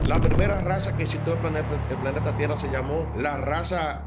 La primera raza que existió en el planeta Tierra se llamó la raza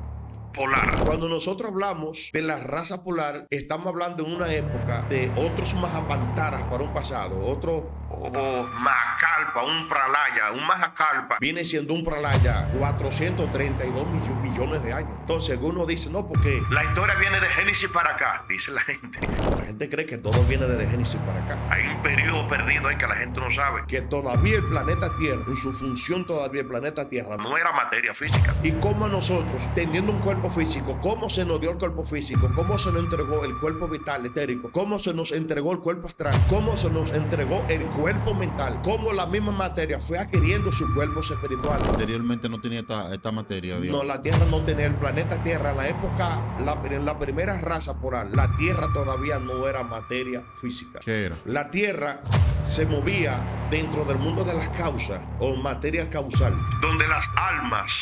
polar. Cuando nosotros hablamos de la raza polar, estamos hablando en una época de otros Mahapantaras para un pasado, otro Mahakalpa, un Pralaya. Un Mahakalpa viene siendo un Pralaya 432 millones de años. Entonces uno dice, no, porque la historia viene de Génesis para acá, dice la gente. La gente cree que todo viene de Génesis para acá. Hay un periodo perdido ahí que la gente no sabe, que todavía el planeta Tierra, en su función todavía el planeta Tierra no era materia física. Y cómo nosotros, teniendo un cuerpo físico, cómo se nos dio el cuerpo físico, cómo se nos entregó el cuerpo vital, etérico, cómo se nos entregó el cuerpo astral, cómo se nos entregó el cuerpo mental, cómo la misma materia fue adquiriendo su cuerpo espiritual. Anteriormente no tenía esta materia, Dios. No, la Tierra no tenía, el planeta Tierra en la época, en la primera raza polar, la Tierra todavía no era materia física. ¿Qué era? La Tierra se movía dentro del mundo de las causas o materia causal, donde las almas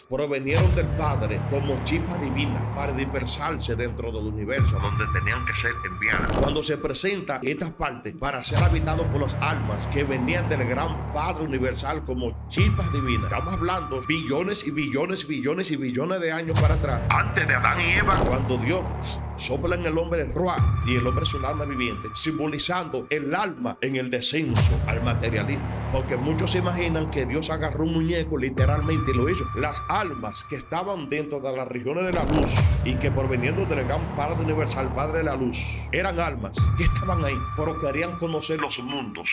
provenieron del Padre como chispa divina para dispersarse dentro del universo donde tenían que ser enviadas. Cuando se presenta estas partes para ser habitados por las almas que venían del gran Padre universal como chispas divinas, estamos hablando billones y billones y billones y billones de años para atrás, antes de Adán y Eva, cuando Dios sopla en el hombre el Ruach y el hombre es un alma viviente, simbolizando el alma en el descenso al materialismo. Porque muchos se imaginan que Dios agarró un muñeco literalmente y lo hizo. Las almas que estaban dentro de las regiones de la luz y que proveniendo del gran Padre universal, Padre de la luz, eran almas que estaban ahí, pero querían conocer los mundos,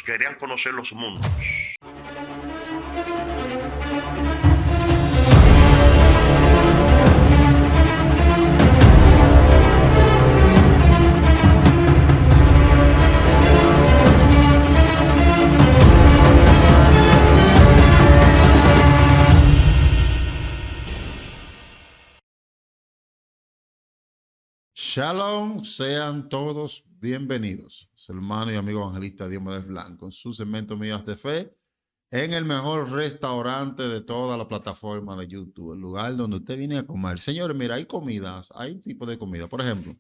Shalom, sean todos bienvenidos. Su hermano y amigo evangelista Diomedes Blanco en su segmento Mías de Fe en el mejor restaurante de toda la plataforma de YouTube, el lugar donde usted viene a comer. Señores, mira, hay comidas, hay tipo de comida. Por ejemplo,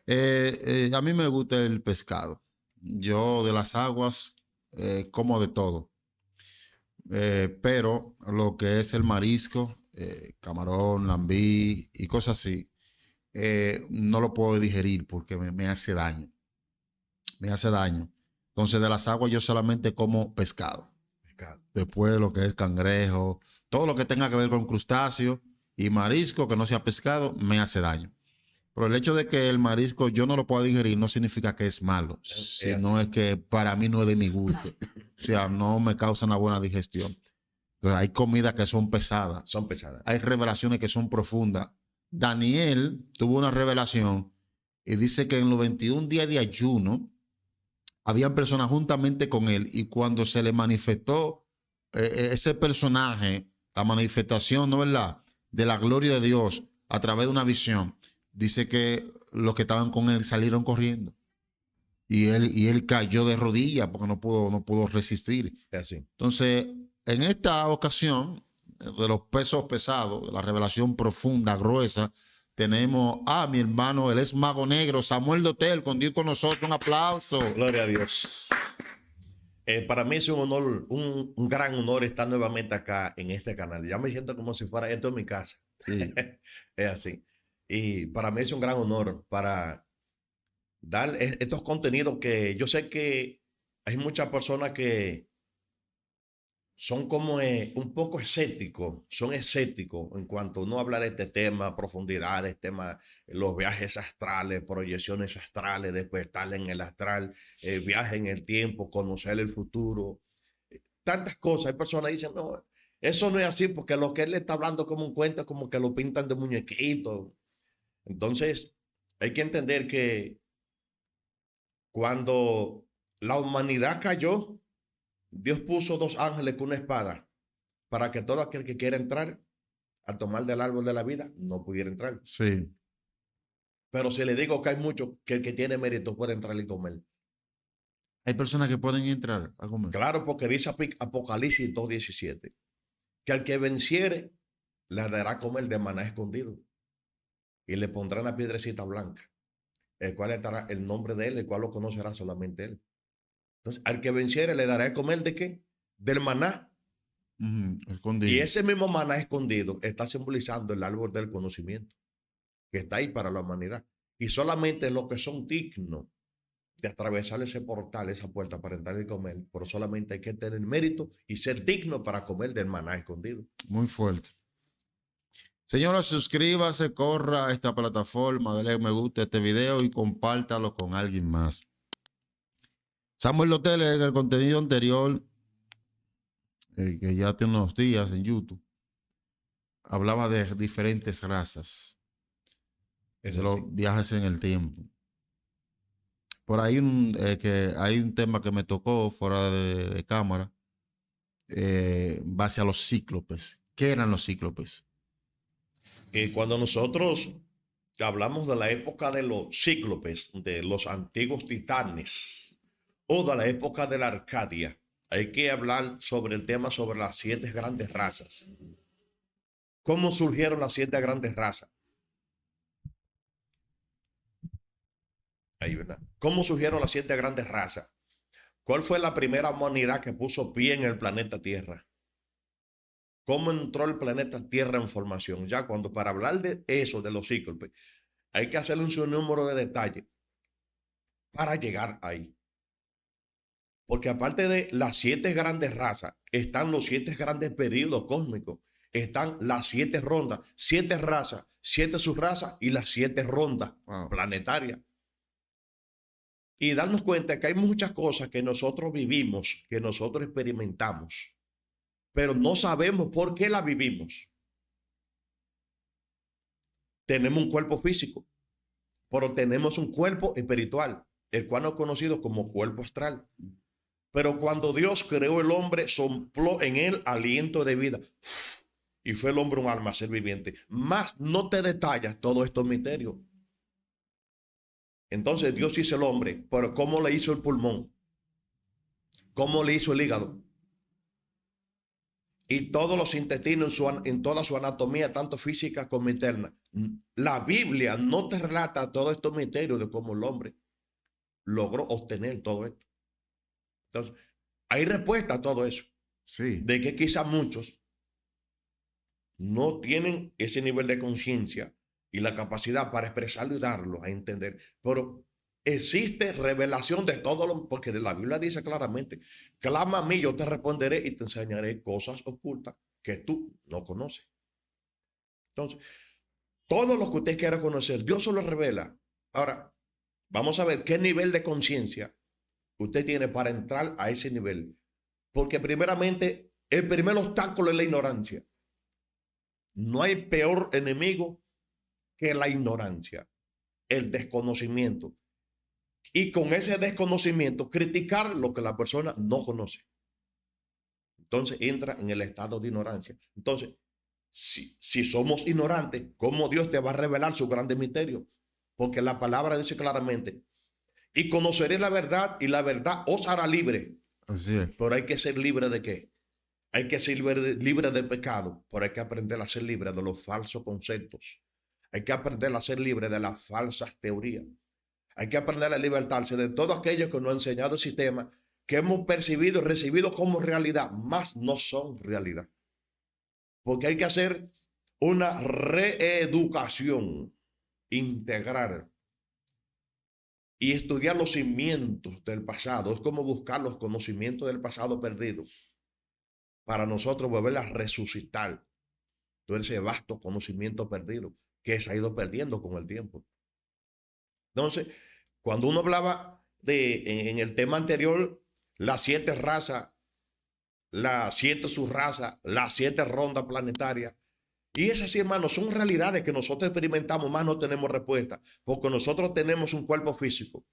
a mí me gusta el pescado. Yo de las aguas como de todo. Pero lo que es el marisco, camarón, lambí y cosas así, no lo puedo digerir porque me hace daño. Me hace daño. Entonces, de las aguas yo solamente como pescado. Después lo que es cangrejo, todo lo que tenga que ver con crustáceos y marisco que no sea pescado, me hace daño. Pero el hecho de que el marisco yo no lo pueda digerir no significa que es malo, sino es que para mí no es de mi gusto. O sea, no me causa una buena digestión. Entonces, hay comidas que son pesadas. Son pesadas. Hay revelaciones que son profundas. Daniel tuvo una revelación y dice que en los 21 días de ayuno habían personas juntamente con él y cuando se le manifestó ese personaje, la manifestación, ¿no verdad?, de la gloria de Dios a través de una visión, dice que los que estaban con él salieron corriendo y él cayó de rodillas porque no pudo resistir. Así. Entonces, en esta ocasión, de los pesos pesados, de la revelación profunda, gruesa, tenemos a mi hermano, él es Mago Negro, Samuel Dotel, con Dios con nosotros. Un aplauso. Gloria a Dios. Para mí es un honor, un gran honor estar nuevamente acá en este canal. Ya me siento como si fuera esto en mi casa. Sí. Es así. Y para mí es un gran honor para dar estos contenidos que yo sé que hay muchas personas que son como un poco escépticos, son escépticos en cuanto a uno habla de este tema, profundidades, tema, los viajes astrales, proyecciones astrales, despertar en el astral, viaje en el tiempo, conocer el futuro, tantas cosas. Hay personas que dicen, no, eso no es así porque lo que él le está hablando como un cuento, como que lo pintan de muñequito. Entonces, hay que entender que cuando la humanidad cayó, Dios puso dos ángeles con una espada para que todo aquel que quiera entrar a tomar del árbol de la vida no pudiera entrar. Sí. Pero si le digo que hay mucho que el que tiene mérito puede entrar y comer. Hay personas que pueden entrar a comer. Claro, porque dice Apocalipsis 2:17 que al que venciere le dará a comer de maná escondido y le pondrá una piedrecita blanca, el cual estará el nombre de él, el cual lo conocerá solamente él. Entonces, al que venciere le dará de comer ¿de qué? Del maná. Escondido. Y ese mismo maná escondido está simbolizando el árbol del conocimiento que está ahí para la humanidad. Y solamente los que son dignos de atravesar ese portal, esa puerta para entrar y comer, pero solamente hay que tener mérito y ser digno para comer del maná escondido. Muy fuerte. Señora, suscríbase, corra a esta plataforma, dale me gusta a este video y compártalo con alguien más. Samuel Lotel, en el contenido anterior, que ya tiene unos días en YouTube, hablaba de diferentes razas, de los viajes en el tiempo. Por ahí que hay un tema que me tocó fuera de cámara, base a los cíclopes. ¿Qué eran los cíclopes? Cuando nosotros hablamos de la época de los cíclopes, de los antiguos titanes, o de la época de la Arcadia, hay que hablar sobre el tema sobre las 7 grandes razas. ¿Cómo surgieron las 7 grandes razas? Ahí, ¿verdad? ¿Cómo surgieron las 7 grandes razas? ¿Cuál fue la primera humanidad que puso pie en el planeta Tierra? ¿Cómo entró el planeta Tierra en formación? Ya cuando para hablar de eso, de los cíclopes, hay que hacerle un sinnúmero de detalles para llegar ahí. Porque aparte de las 7 grandes razas, están los 7 grandes periodos cósmicos. Están las 7 rondas, 7 razas, 7 subrazas y las 7 rondas planetarias. Y darnos cuenta que hay muchas cosas que nosotros vivimos, que nosotros experimentamos, pero no sabemos por qué la vivimos. Tenemos un cuerpo físico, pero tenemos un cuerpo espiritual, el cual es conocido como cuerpo astral. Pero cuando Dios creó el hombre, sopló en él aliento de vida. Y fue el hombre un alma, ser viviente. Más no te detalla todos estos misterios. Entonces Dios hizo el hombre, pero ¿cómo le hizo el pulmón? ¿Cómo le hizo el hígado? Y todos los intestinos en toda su anatomía, tanto física como interna. La Biblia no te relata todos estos misterios de cómo el hombre logró obtener todo esto. Entonces, hay respuesta a todo eso. Sí. De que quizás muchos no tienen ese nivel de conciencia y la capacidad para expresarlo y darlo a entender. Pero existe revelación de todo lo, porque la Biblia dice claramente, clama a mí, yo te responderé y te enseñaré cosas ocultas que tú no conoces. Entonces, todo lo que usted quiera conocer, Dios se lo revela. Ahora, vamos a ver qué nivel de conciencia usted tiene para entrar a ese nivel. Porque primeramente, el primer obstáculo es la ignorancia. No hay peor enemigo que la ignorancia, el desconocimiento. Y con ese desconocimiento, criticar lo que la persona no conoce. Entonces entra en el estado de ignorancia. Entonces, si somos ignorantes, ¿cómo Dios te va a revelar su grande misterio? Porque la palabra dice claramente, y conoceré la verdad y la verdad os hará libre. Así es. Pero hay que ser libre ¿de qué? Hay que ser libre del pecado, pero hay que aprender a ser libre de los falsos conceptos. Hay que aprender a ser libre de las falsas teorías. Hay que aprender a libertarse de todo aquello que nos ha enseñado el sistema, que hemos percibido y recibido como realidad, más no son realidad. Porque hay que hacer una reeducación integral y estudiar los cimientos del pasado. Es como buscar los conocimientos del pasado perdidos para nosotros volver a resucitar todo ese vasto conocimiento perdido que se ha ido perdiendo con el tiempo. Entonces, cuando uno hablaba en el tema anterior, las 7 razas, las 7 subrazas, las 7 rondas planetarias, y esas sí, hermanos, son realidades que nosotros experimentamos, más no tenemos respuesta, porque nosotros tenemos un cuerpo físico.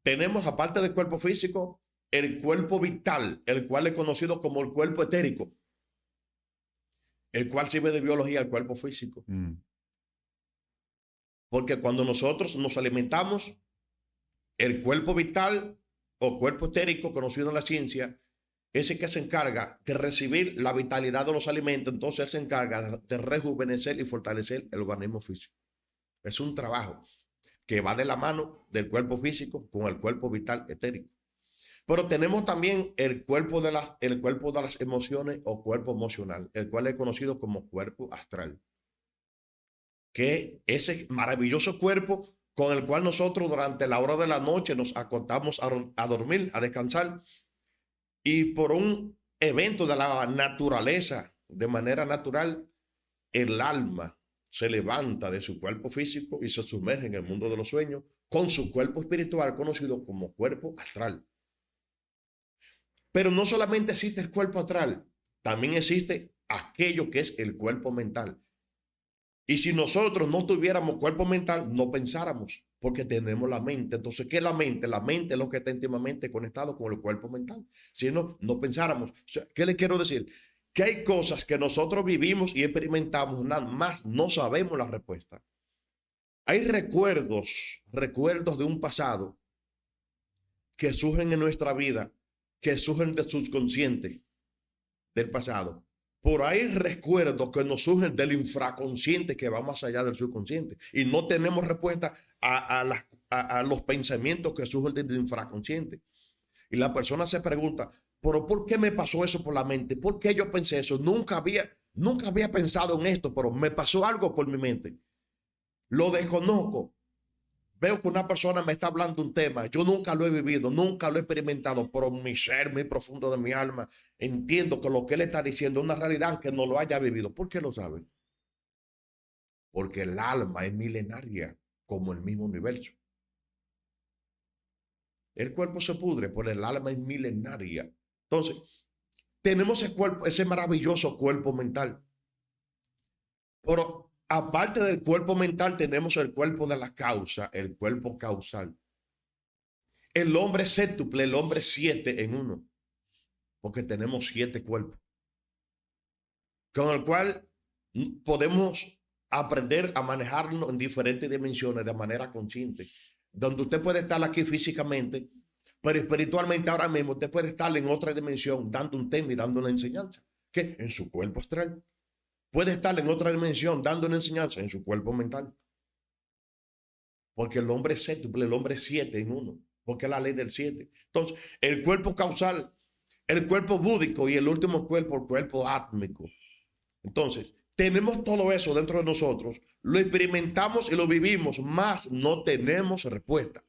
Tenemos, aparte del cuerpo físico, el cuerpo vital, el cual es conocido como el cuerpo etérico, el cual sirve de biología al cuerpo físico. Porque cuando nosotros nos alimentamos, el cuerpo vital o cuerpo etérico, conocido en la ciencia, ese que se encarga de recibir la vitalidad de los alimentos, entonces se encarga de rejuvenecer y fortalecer el organismo físico. Es un trabajo que va de la mano del cuerpo físico con el cuerpo vital etérico. Pero tenemos también el cuerpo de las emociones o cuerpo emocional, el cual es conocido como cuerpo astral, que ese maravilloso cuerpo con el cual nosotros durante la hora de la noche nos acostamos a dormir, a descansar, y por un evento de la naturaleza, de manera natural, el alma se levanta de su cuerpo físico y se sumerge en el mundo de los sueños con su cuerpo espiritual conocido como cuerpo astral. Pero no solamente existe el cuerpo astral, también existe aquello que es el cuerpo mental. Y si nosotros no tuviéramos cuerpo mental, no pensáramos, porque tenemos la mente. Entonces, ¿qué es la mente? La mente es lo que está íntimamente conectado con el cuerpo mental. Si no, no pensáramos. O sea, ¿qué le quiero decir? Que hay cosas que nosotros vivimos y experimentamos, nada más no sabemos la respuesta. Hay recuerdos de un pasado que surgen en nuestra vida, que surgen del subconsciente del pasado. Por ahí recuerdos que nos surgen del infraconsciente que va más allá del subconsciente. Y no tenemos respuesta a los pensamientos que surgen del infraconsciente. Y la persona se pregunta, ¿pero por qué me pasó eso por la mente? ¿Por qué yo pensé eso? Nunca había pensado en esto, pero me pasó algo por mi mente. Lo desconozco. Veo que una persona me está hablando un tema, yo nunca lo he vivido, nunca lo he experimentado, pero mi ser, muy profundo de mi alma, entiendo que lo que él está diciendo es una realidad que no lo haya vivido. ¿Por qué lo sabe? Porque el alma es milenaria, como el mismo universo. El cuerpo se pudre, pero el alma es milenaria. Entonces, tenemos ese maravilloso cuerpo mental. Pero aparte del cuerpo mental, tenemos el cuerpo de la causa, el cuerpo causal. El hombre es séptuple, el hombre es 7 en uno, porque tenemos 7 cuerpos, con el cual podemos aprender a manejarnos en diferentes dimensiones de manera consciente, donde usted puede estar aquí físicamente, pero espiritualmente ahora mismo usted puede estar en otra dimensión dando un tema y dando una enseñanza, que en su cuerpo astral. Puede estar en otra dimensión dando una enseñanza en su cuerpo mental. Porque el hombre es séptuple, el hombre es 7 en uno, porque es la ley del 7. Entonces, el cuerpo causal, el cuerpo búdico y el último cuerpo, el cuerpo átmico. Entonces, tenemos todo eso dentro de nosotros, lo experimentamos y lo vivimos, más no tenemos respuesta.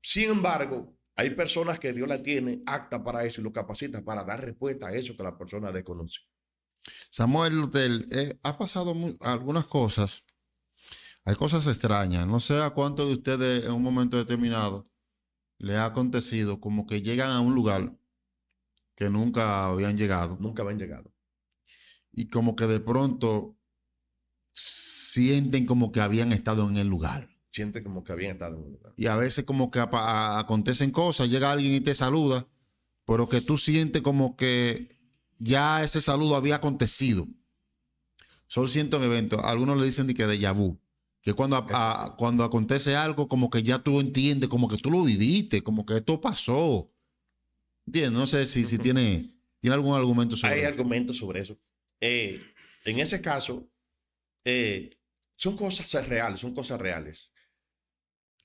Sin embargo, hay personas que Dios la tiene apta para eso y lo capacita para dar respuesta a eso que la persona desconoce. Samuel Luther, ha pasado algunas cosas. Hay cosas extrañas. No sé a cuántos de ustedes en un momento determinado les ha acontecido como que llegan a un lugar que nunca habían llegado. Nunca habían llegado. Y como que de pronto sienten como que habían estado en el lugar. Sienten como que habían estado en el lugar. Y a veces como que acontecen cosas, llega alguien y te saluda, pero que tú sientes como que ya ese saludo había acontecido. Son ciertos eventos. Algunos le dicen que déjà vu. Que cuando acontece algo, como que ya tú entiendes, como que tú lo viviste, como que esto pasó. ¿Entiendes? No sé si tiene algún argumento sobre eso. Hay argumentos sobre eso. En ese caso, son cosas reales.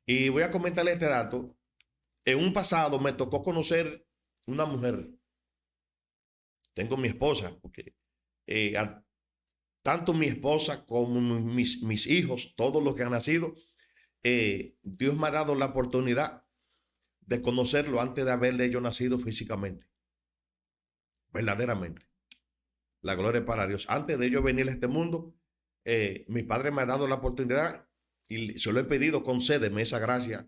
Y voy a comentarle este dato. En un pasado me tocó conocer una mujer. Tengo mi esposa, porque tanto mi esposa como mis hijos, todos los que han nacido, Dios me ha dado la oportunidad de conocerlo antes de haberle yo nacido físicamente. Verdaderamente. La gloria es para Dios. Antes de yo venir a este mundo, mi padre me ha dado la oportunidad y se lo he pedido, concédeme esa gracia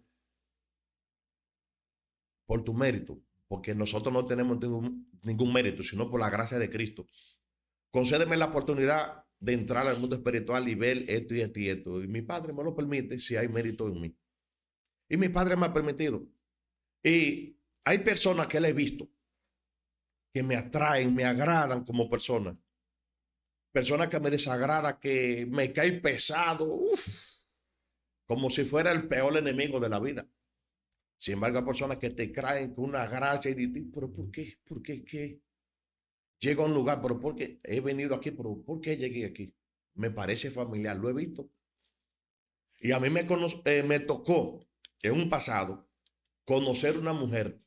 por tu mérito, porque nosotros no tenemos ningún mérito, sino por la gracia de Cristo. Concédeme la oportunidad de entrar al mundo espiritual y ver esto y esto y esto. Y mi padre me lo permite si hay mérito en mí. Y mi padre me ha permitido. Y hay personas que le he visto que me atraen, me agradan como personas. Personas que me desagradan, que me caen pesado, como si fuera el peor enemigo de la vida. Sin embargo, hay personas que te traen con una gracia y dices, ¿pero por qué? ¿Por qué? ¿Qué? Llego a un lugar, ¿pero por qué? He venido aquí, ¿pero por qué llegué aquí? Me parece familiar, lo he visto. Y a mí me tocó en un pasado conocer una mujer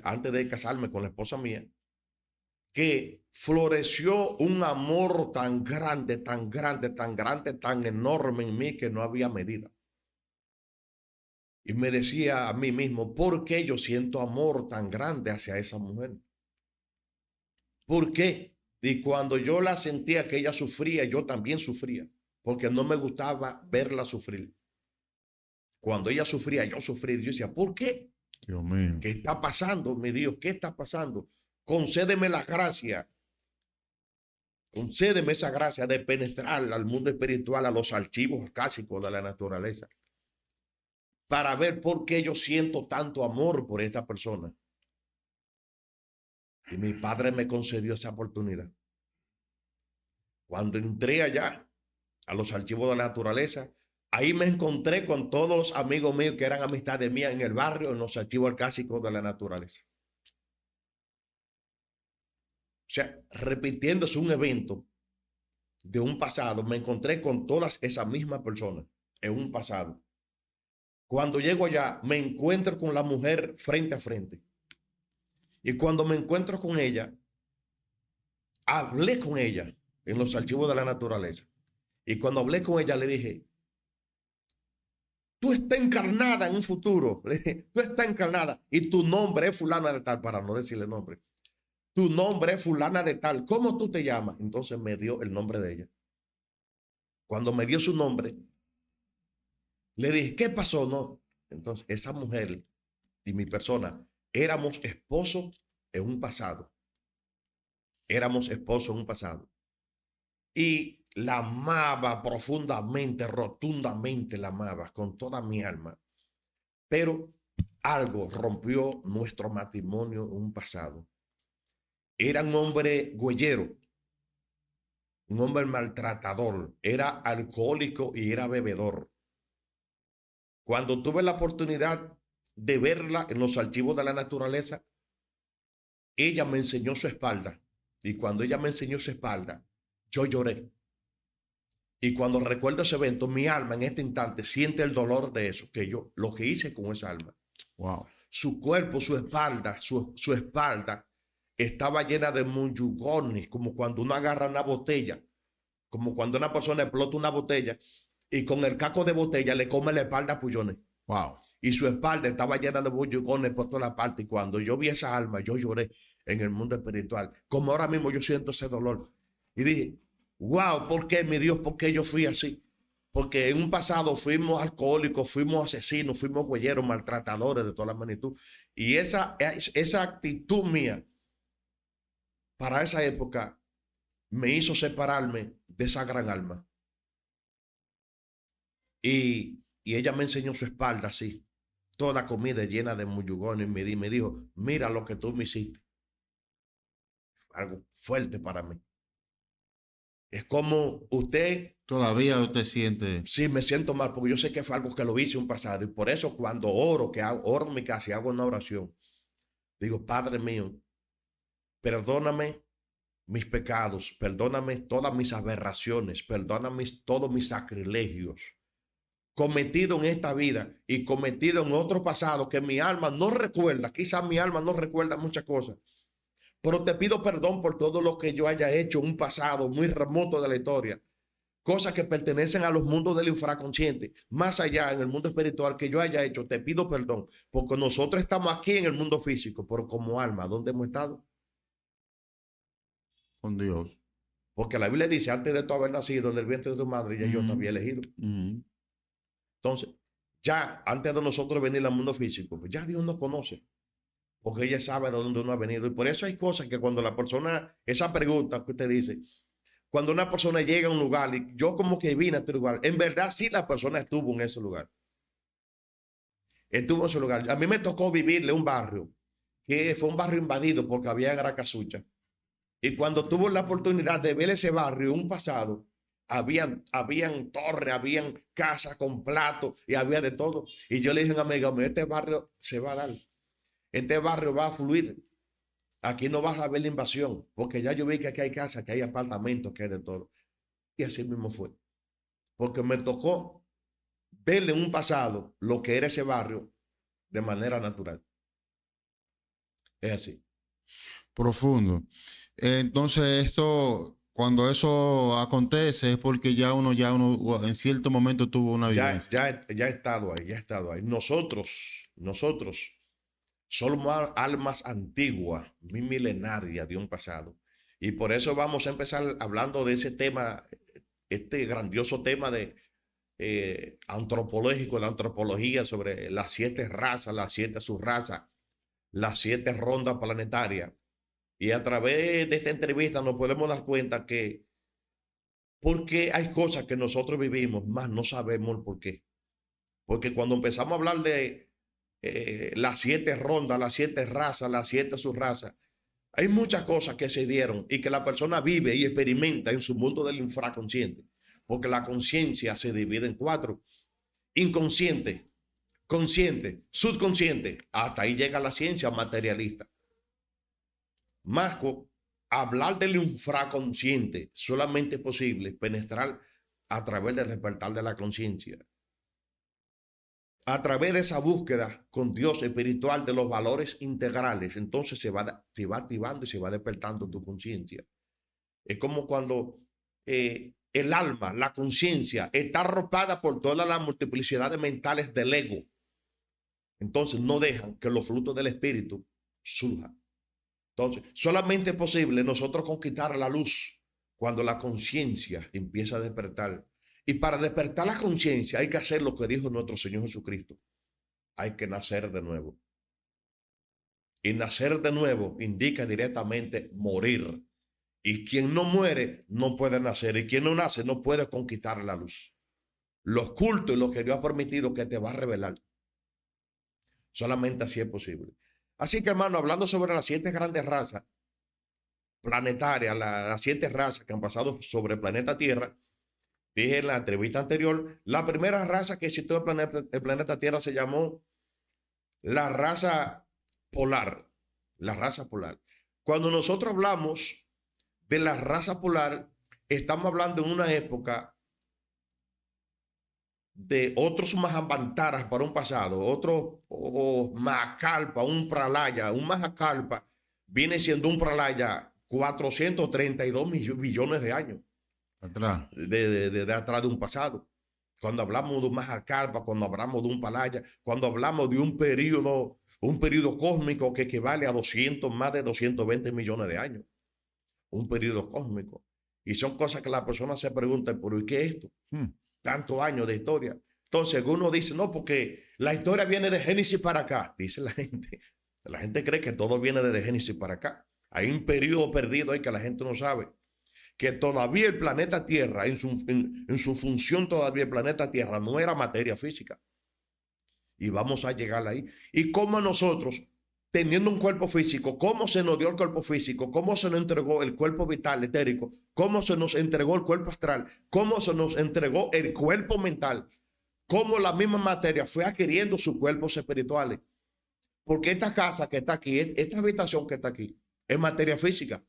antes de casarme con la esposa mía, que floreció un amor tan grande, tan grande, tan grande, tan enorme en mí que no había medida. Y me decía a mí mismo, ¿por qué yo siento amor tan grande hacia esa mujer? ¿Por qué? Y cuando yo la sentía que ella sufría, yo también sufría, porque no me gustaba verla sufrir. Cuando ella sufría, yo sufría. Yo decía, ¿por qué? Dios mío. ¿Qué está pasando, mi Dios? ¿Qué está pasando? Concédeme la gracia. Concédeme esa gracia de penetrar al mundo espiritual, a los archivos clásicos de la naturaleza, para ver por qué yo siento tanto amor por esta persona. Y mi padre me concedió esa oportunidad. Cuando entré allá a los archivos de la naturaleza, ahí me encontré con todos los amigos míos que eran amistades mías en el barrio, en los archivos clásicos de la naturaleza. O sea, repitiéndose un evento de un pasado, me encontré con todas esas mismas personas en un pasado. Cuando llego allá, me encuentro con la mujer frente a frente. Y cuando me encuentro con ella, hablé con ella en los archivos de la naturaleza. Y cuando hablé con ella, le dije, tú estás encarnada en un futuro. Le dije, tú estás encarnada y tu nombre es fulana de tal, para no decirle nombre. Tu nombre es fulana de tal. ¿Cómo tú te llamas? Entonces me dio el nombre de ella. Cuando me dio su nombre, le dije, ¿qué pasó? No. Entonces esa mujer y mi persona éramos esposos en un pasado. Éramos esposos en un pasado. Y la amaba profundamente, rotundamente la amaba con toda mi alma. Pero algo rompió nuestro matrimonio en un pasado. Era un hombre güeyero, un hombre maltratador, era alcohólico y era bebedor. Cuando tuve la oportunidad de verla en los archivos de la naturaleza, ella me enseñó su espalda. Y cuando ella me enseñó su espalda, yo lloré. Y cuando recuerdo ese evento, mi alma en este instante siente el dolor de eso, que yo, lo que hice con esa alma. Wow. Su cuerpo, su espalda, su espalda estaba llena de muñugones, como cuando uno agarra una botella, como cuando una persona explota una botella y con el caco de botella le come la espalda a pullones. Wow. Y su espalda estaba llena de muñugones por toda la parte. Y cuando yo vi esa alma, yo lloré en el mundo espiritual. Como ahora mismo yo siento ese dolor. Y dije, wow, ¿por qué, mi Dios? ¿Por qué yo fui así? Porque en un pasado fuimos alcohólicos, fuimos asesinos, fuimos güeyeros, maltratadores de toda la magnitud. Y esa actitud mía para esa época me hizo separarme de esa gran alma. Y ella me enseñó su espalda así, toda comida llena de muyugones. Y me dijo, mira lo que tú me hiciste. Algo fuerte para mí. Es como usted. Todavía usted siente. Sí, me siento mal porque yo sé que fue algo que lo hice en un pasado. Y por eso cuando oro, oro en mi casa y hago una oración, digo, Padre mío, perdóname mis pecados, perdóname todas mis aberraciones, perdóname todos mis sacrilegios cometido en esta vida y cometido en otro pasado que mi alma no recuerda. Quizás mi alma no recuerda muchas cosas, pero te pido perdón por todo lo que yo haya hecho en un pasado muy remoto de la historia, cosas que pertenecen a los mundos del infraconsciente, más allá en el mundo espiritual que yo haya hecho. Te pido perdón porque nosotros estamos aquí en el mundo físico, pero como alma, ¿dónde hemos estado? Con Dios. Porque la Biblia dice, antes de tú haber nacido en el vientre de tu madre, ya yo te había elegido. Entonces, ya antes de nosotros venir al mundo físico, pues ya Dios nos conoce, porque ella sabe de dónde uno ha venido. Y por eso hay cosas que cuando la persona, esa pregunta que usted dice, cuando una persona llega a un lugar y yo como que vine a este lugar, en verdad sí la persona estuvo en ese lugar. Estuvo en ese lugar. A mí me tocó vivirle un barrio, que fue un barrio invadido porque había Garacasucha. Y cuando tuve la oportunidad de ver ese barrio, un pasado, habían torres, habían casas con platos y había de todo. Y yo le dije a un amigo mío, este barrio se va a dar. Este barrio va a fluir. Aquí no vas a ver la invasión, porque ya yo vi que aquí hay casas, que hay apartamentos, que hay de todo. Y así mismo fue. Porque me tocó verle en un pasado lo que era ese barrio de manera natural. Es así. Profundo. Entonces, cuando eso acontece es porque ya uno en cierto momento tuvo una vivencia. Ya he estado ahí. Nosotros somos almas antiguas, muy milenarias de un pasado. Y por eso vamos a empezar hablando de ese tema, este grandioso tema de antropológico, de antropología sobre las 7 razas, las 7 subrazas, las 7 rondas planetarias. Y a través de esta entrevista nos podemos dar cuenta que porque hay cosas que nosotros vivimos, más no sabemos el por qué. Porque cuando empezamos a hablar de las 7 rondas, las 7 razas, las 7 subrazas, hay muchas cosas que se dieron y que la persona vive y experimenta en su mundo del infraconsciente. Porque la conciencia se divide en 4. Inconsciente, consciente, subconsciente. Hasta ahí llega la ciencia materialista. Masco, hablar del infraconsciente solamente es posible penetrar a través del despertar de la conciencia. A través de esa búsqueda con Dios espiritual de los valores integrales, entonces se va activando y se va despertando tu conciencia. Es como cuando el alma, la conciencia, está arropada por todas las multiplicidades mentales del ego. Entonces no dejan que los frutos del espíritu surjan. Entonces, solamente es posible nosotros conquistar la luz cuando la conciencia empieza a despertar. Y para despertar la conciencia hay que hacer lo que dijo nuestro Señor Jesucristo. Hay que nacer de nuevo. Y nacer de nuevo indica directamente morir. Y quien no muere no puede nacer. Y quien no nace no puede conquistar la luz. Lo oculto y lo que Dios ha permitido que te va a revelar. Solamente así es posible. Así que, hermano, hablando sobre las 7 grandes razas planetarias, las 7 razas que han pasado sobre el planeta Tierra, dije en la entrevista anterior, la primera raza que existió en el planeta Tierra se llamó la raza polar. La raza polar. Cuando nosotros hablamos de la raza polar, estamos hablando en una época de otros Mahavantaras para un pasado, otro Mahakalpa, un Pralaya. Un Mahakalpa viene siendo un Pralaya 432 billones de años Atrás. de atrás de un pasado. Cuando hablamos de un Mahakalpa, cuando hablamos de un Pralaya, cuando hablamos de un periodo cósmico que equivale a más de 220 millones de años. Un periodo cósmico. Y son cosas que la persona se pregunta, ¿por qué esto? Tantos años de historia. Entonces uno dice, no, porque la historia viene de Génesis para acá, dice la gente. La gente cree que todo viene desde Génesis para acá. Hay un periodo perdido ahí que la gente no sabe. Que todavía el planeta Tierra, en su función todavía el planeta Tierra no era materia física. Y vamos a llegar ahí. Y cómo nosotros, teniendo un cuerpo físico, cómo se nos dio el cuerpo físico, cómo se nos entregó el cuerpo vital etérico, cómo se nos entregó el cuerpo astral, cómo se nos entregó el cuerpo mental, cómo la misma materia fue adquiriendo sus cuerpos espirituales. Porque esta casa que está aquí, esta habitación que está aquí, es materia física.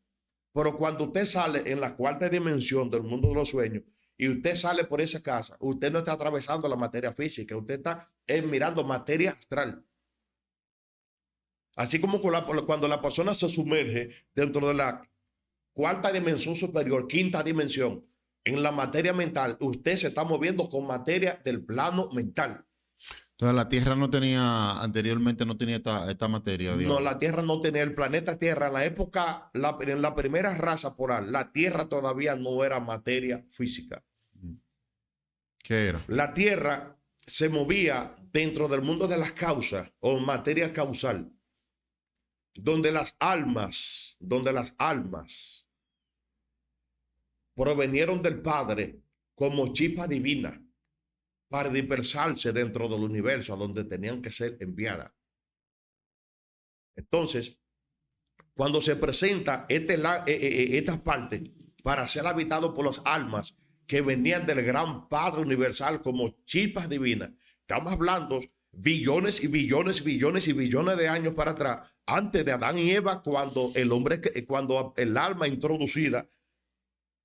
Pero cuando usted sale en la 4ª dimensión del mundo de los sueños y usted sale por esa casa, usted no está atravesando la materia física, usted está mirando materia astral. Así como cuando la persona se sumerge dentro de la 4ª dimensión superior, 5ª dimensión, en la materia mental, usted se está moviendo con materia del plano mental. Entonces la Tierra anteriormente no tenía esta materia. No, la Tierra no tenía, el planeta Tierra, en la época, en la primera raza polar, la Tierra todavía no era materia física. ¿Qué era? La Tierra se movía dentro del mundo de las causas o materia causal, donde las almas provenieron del Padre como chispa divina para dispersarse dentro del universo a donde tenían que ser enviadas. Entonces, cuando se presenta esta parte para ser habitado por las almas que venían del gran Padre Universal como chispas divinas, estamos hablando billones y billones y billones y billones de años para atrás, antes de Adán y Eva, cuando el alma introducida,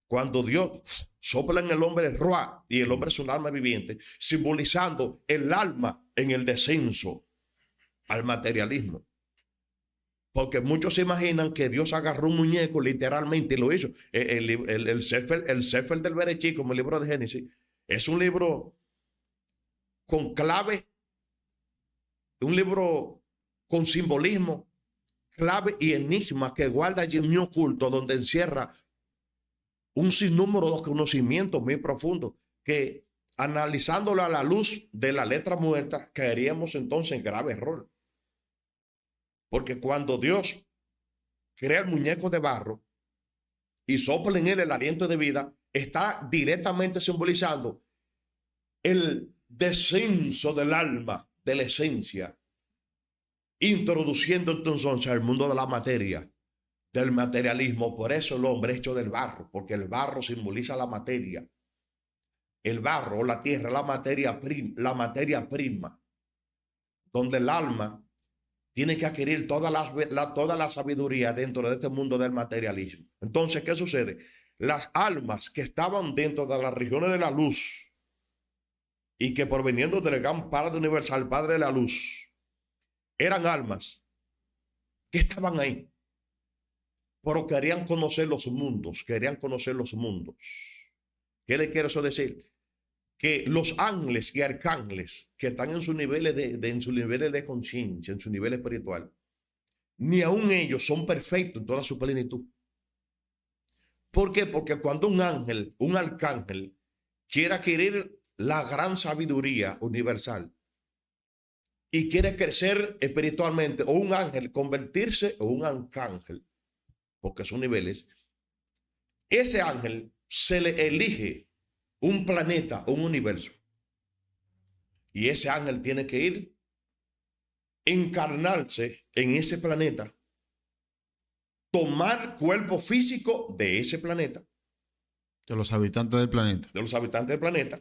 cuando Dios sopla en el hombre el Ruach y el hombre es un alma viviente, simbolizando el alma en el descenso. al materialismo. Porque muchos se imaginan que Dios agarró un muñeco literalmente y lo hizo. El Sefer del Berechí, como el libro de Génesis, es un libro con clave, un libro con simbolismo, clave y enigma que guarda allí un oculto donde encierra un sinnúmero de conocimientos muy profundos que, analizándolo a la luz de la letra muerta, caeríamos entonces en grave error. Porque cuando Dios crea el muñeco de barro y sopla en él el aliento de vida, está directamente simbolizando el descenso del alma, de la esencia, introduciendo entonces al mundo de la materia, del materialismo. Por eso el hombre es hecho del barro, porque el barro simboliza la materia. El barro, la tierra, la materia prima, donde el alma tiene que adquirir toda la sabiduría dentro de este mundo del materialismo. Entonces, ¿qué sucede? Las almas que estaban dentro de las regiones de la luz y que proveniendo del gran Padre universal, Padre de la luz, eran almas que estaban ahí, pero querían conocer los mundos, querían conocer los mundos. ¿Qué le quiero eso decir? Que los ángeles y arcángeles que están en sus niveles de conciencia, en su nivel espiritual, ni aun ellos son perfectos en toda su plenitud. ¿Por qué? Porque cuando un ángel, un arcángel, quiere adquirir la gran sabiduría universal y quiere crecer espiritualmente, o un ángel convertirse en un arcángel, porque son niveles, ese ángel se le elige un planeta, un universo. Y ese ángel tiene que ir, encarnarse en ese planeta, tomar cuerpo físico de ese planeta. De los habitantes del planeta. De los habitantes del planeta.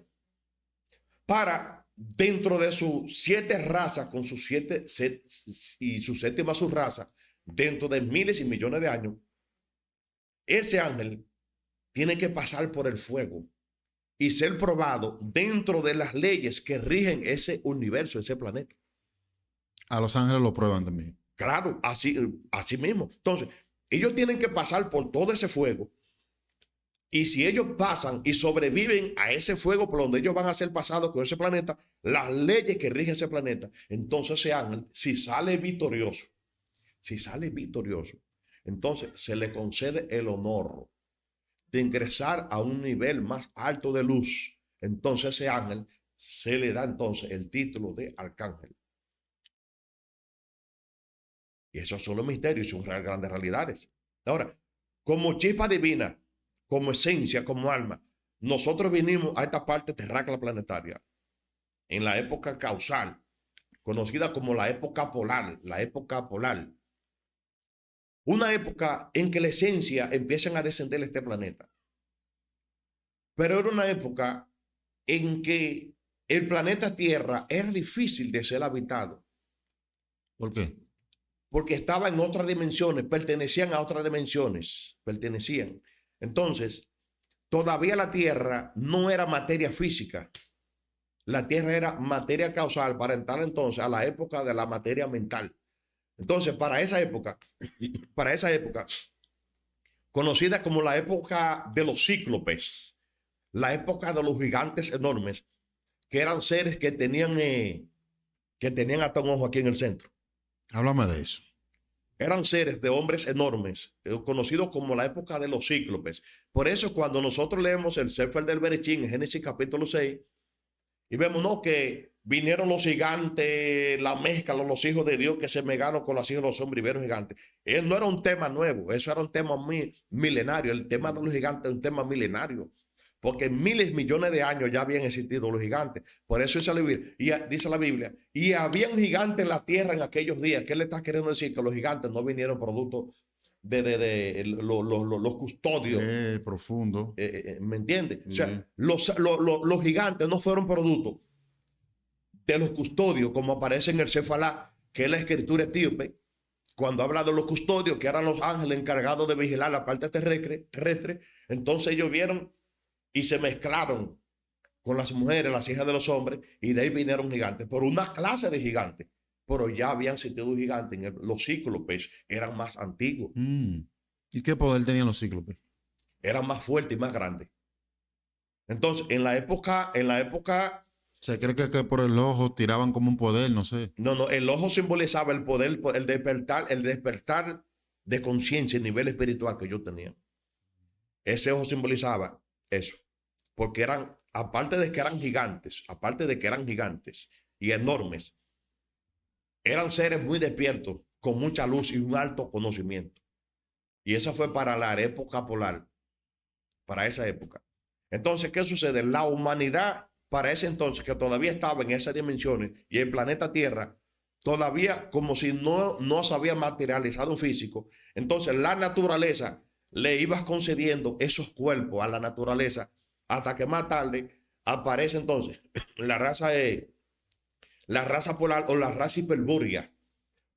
Para, dentro de sus 7 razas, con sus 7 y su séptima subraza, dentro de miles y millones de años, ese ángel tiene que pasar por el fuego y ser probado dentro de las leyes que rigen ese universo, ese planeta. A los ángeles lo prueban también. Claro, así mismo. Entonces, ellos tienen que pasar por todo ese fuego. Y si ellos pasan y sobreviven a ese fuego por donde ellos van a ser pasados con ese planeta, las leyes que rigen ese planeta, entonces ese ángel, si sale victorioso, entonces se le concede el honor de ingresar a un nivel más alto de luz. Entonces ese ángel se le da entonces el título de arcángel. Y esos son los misterios, son grandes realidades. Ahora, como chispa divina, como esencia, como alma, nosotros vinimos a esta parte terráquea planetaria en la época causal, conocida como la época polar, una época en que la esencia empiezan a descender a este planeta. Pero era una época en que el planeta Tierra era difícil de ser habitado. ¿Por qué? Porque estaba en otras dimensiones, pertenecían a otras dimensiones, Entonces, todavía la Tierra no era materia física. La Tierra era materia causal para entrar entonces a la época de la materia mental. Entonces, para esa época, conocida como la época de los cíclopes, la época de los gigantes enormes, que eran seres que tenían hasta un ojo aquí en el centro. Háblame de eso. Eran seres de hombres enormes, conocidos como la época de los cíclopes. Por eso cuando nosotros leemos el Sefer del Berechí en Génesis capítulo 6, y vemos, ¿no?, que vinieron los gigantes, la mezcla, los hijos de Dios que se megaron con los hijos de los hombres y vieron gigantes. No era un tema nuevo, eso era un tema muy milenario. El tema de los gigantes es un tema milenario, porque miles, millones de años ya habían existido los gigantes. Por eso dice la Biblia, y había un gigante en la tierra en aquellos días. ¿Qué le está queriendo decir? Que los gigantes no vinieron producto de los custodios. Profundo. ¿Me entiendes? O sea, los gigantes no fueron producto de los custodios, como aparece en el Cefalá, que es la escritura etíope, cuando habla de los custodios, que eran los ángeles encargados de vigilar la parte terrestre. Entonces ellos vieron y se mezclaron con las mujeres, las hijas de los hombres, y de ahí vinieron gigantes, por una clase de gigantes pero ya habían existido gigantes. Los cíclopes eran más antiguos. ¿Y qué poder tenían los cíclopes? Eran más fuertes y más grandes. Entonces, en la época, ¿Se cree que por el ojo tiraban como un poder? No sé. no, el ojo simbolizaba el poder, el despertar de conciencia, el nivel espiritual que yo tenía. Ese ojo simbolizaba eso, porque eran, aparte de que eran gigantes y enormes, eran seres muy despiertos, con mucha luz y un alto conocimiento. Y esa fue para la época polar, para esa época. Entonces, ¿qué sucede? La humanidad para ese entonces, que todavía estaba en esas dimensiones, y el planeta Tierra todavía como si no se había materializado un físico, entonces la naturaleza le iba concediendo esos cuerpos a la naturaleza hasta que más tarde aparece entonces la raza polar o la raza hiperbórea.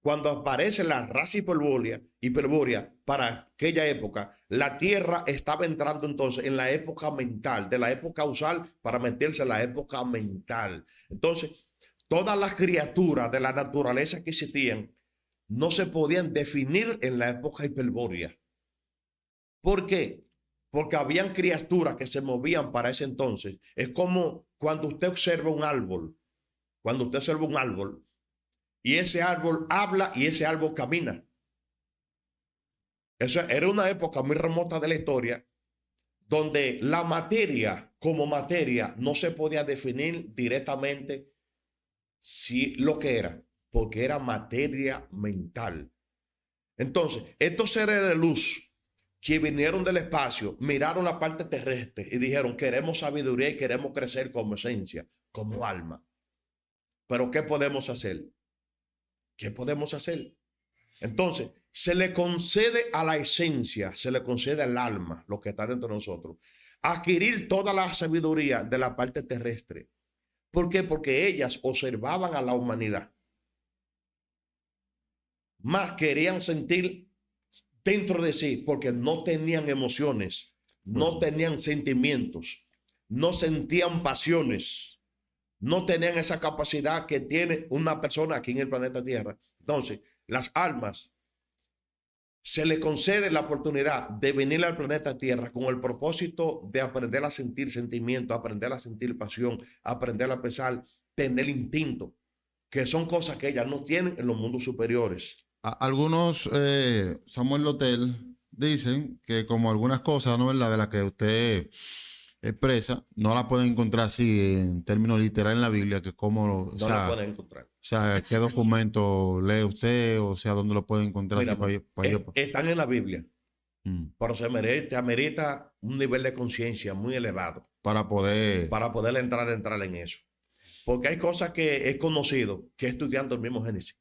Cuando aparece la raza hiperbórea para aquella época, la Tierra estaba entrando entonces en la época mental, de la época causal para meterse en la época mental. Entonces, todas las criaturas de la naturaleza que existían no se podían definir en la época hiperbórea. ¿Por qué? Porque habían criaturas que se movían para ese entonces. Es como cuando usted observa un árbol. Cuando usted observa un árbol y ese árbol habla y ese árbol camina. Eso era una época muy remota de la historia donde la materia como materia no se podía definir directamente si lo que era, porque era materia mental. Entonces, estos seres de luz que vinieron del espacio, miraron la parte terrestre y dijeron, queremos sabiduría y queremos crecer como esencia, como alma. Pero ¿qué podemos hacer? ¿Qué podemos hacer? Entonces, se le concede a la esencia, se le concede al alma, lo que está dentro de nosotros, adquirir toda la sabiduría de la parte terrestre. ¿Por qué? Porque ellas observaban a la humanidad. Más querían sentir dentro de sí, porque no tenían emociones, no tenían sentimientos, no sentían pasiones, no tenían esa capacidad que tiene una persona aquí en el planeta Tierra. Entonces, las almas se le concede la oportunidad de venir al planeta Tierra con el propósito de aprender a sentir sentimiento, aprender a sentir pasión, aprender a pensar, tener instinto, que son cosas que ellas no tienen en los mundos superiores. Algunos, Samuel Lotel, dicen que como algunas cosas, ¿no? ¿Verdad? De las que usted expresa, no la pueden encontrar así en términos literales en la Biblia, que como, no la pueden encontrar. O sea, ¿qué documento lee usted? O sea, ¿dónde lo puede encontrar? Mira, están en la Biblia, pero se amerita un nivel de conciencia muy elevado para poder entrar en eso. Porque hay cosas que es conocido, que estudiando el mismo Génesis,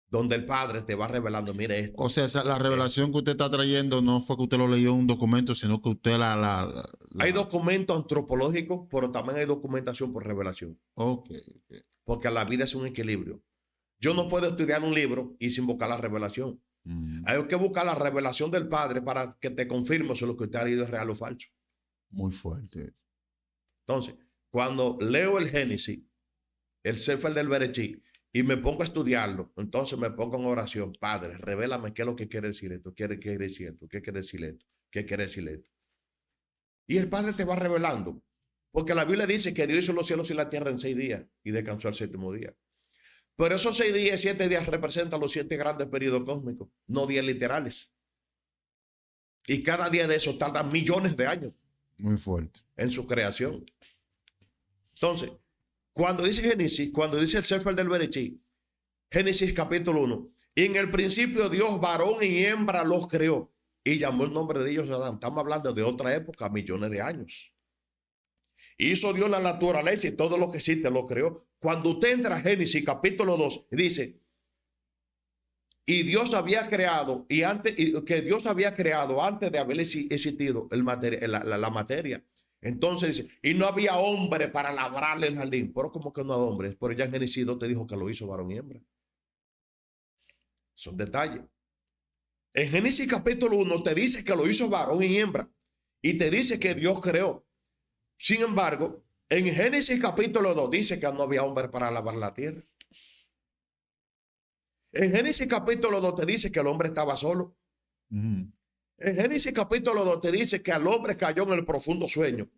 donde el Padre te va revelando, mire esto. O sea, la revelación que usted está trayendo no fue que usted lo leyó en un documento, sino que usted Hay documentos antropológicos, pero también hay documentación por revelación. Okay. Porque la vida es un equilibrio. Yo no puedo estudiar un libro y sin buscar la revelación. Hay que buscar la revelación del Padre para que te confirme si lo que usted ha leído es real o falso. Muy fuerte. Entonces, cuando leo el Génesis, el Sefer del Berechí, y me pongo a estudiarlo, entonces me pongo en oración. Padre, revélame qué es lo que quiere decir esto, qué quiere decir esto, qué quiere decir esto, qué quiere decir esto. Y el Padre te va revelando. Porque la Biblia dice que Dios hizo los cielos y la tierra en 6 días y descansó el 7º día. Pero esos 6 días y 7 días representan los 7 grandes periodos cósmicos, no días literales. Y cada día de esos tarda millones de años. Muy fuerte. En su creación. Entonces, cuando dice Génesis, cuando dice el Sefer del Berechí, Génesis capítulo 1, y en el principio Dios varón y hembra los creó y llamó el nombre de ellos Adán. Estamos hablando de otra época, millones de años. Hizo Dios la naturaleza y todo lo que existe lo creó. Cuando usted entra a Génesis capítulo 2, dice, y Dios había creado, que Dios había creado antes de haber existido la materia. Entonces dice, y no había hombre para labrarle el jardín. Pero como que no hay hombre, pero ya en Génesis 2 te dijo que lo hizo varón y hembra. Son detalles. En Génesis capítulo 1 te dice que lo hizo varón y hembra. Y te dice que Dios creó. Sin embargo, en Génesis capítulo 2 dice que no había hombre para lavar la tierra. En Génesis capítulo 2 te dice que el hombre estaba solo. Ujú. En Génesis capítulo 2 te dice que al hombre cayó en el profundo sueño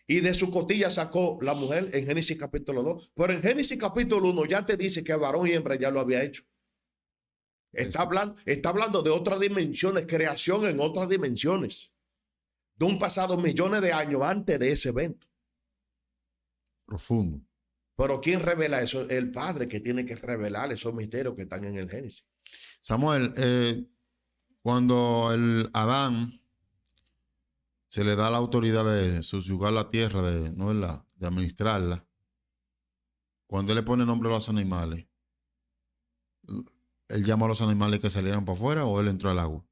y de su costilla sacó la mujer en Génesis capítulo 2. Pero en Génesis capítulo 1 ya te dice que varón y hembra ya lo había hecho. Eso, Está hablando de otras dimensiones, creación en otras dimensiones, de un pasado millones de años antes de ese evento. profundo. Pero ¿quién revela eso? El Padre, que tiene que revelar esos misterios que están en el Génesis. Samuel, cuando el Adán se le da la autoridad de subyugar la tierra, ¿no es la, de administrarla, cuando él le pone nombre a los animales, ¿él llama a los animales que salieran para afuera o él entró al agua?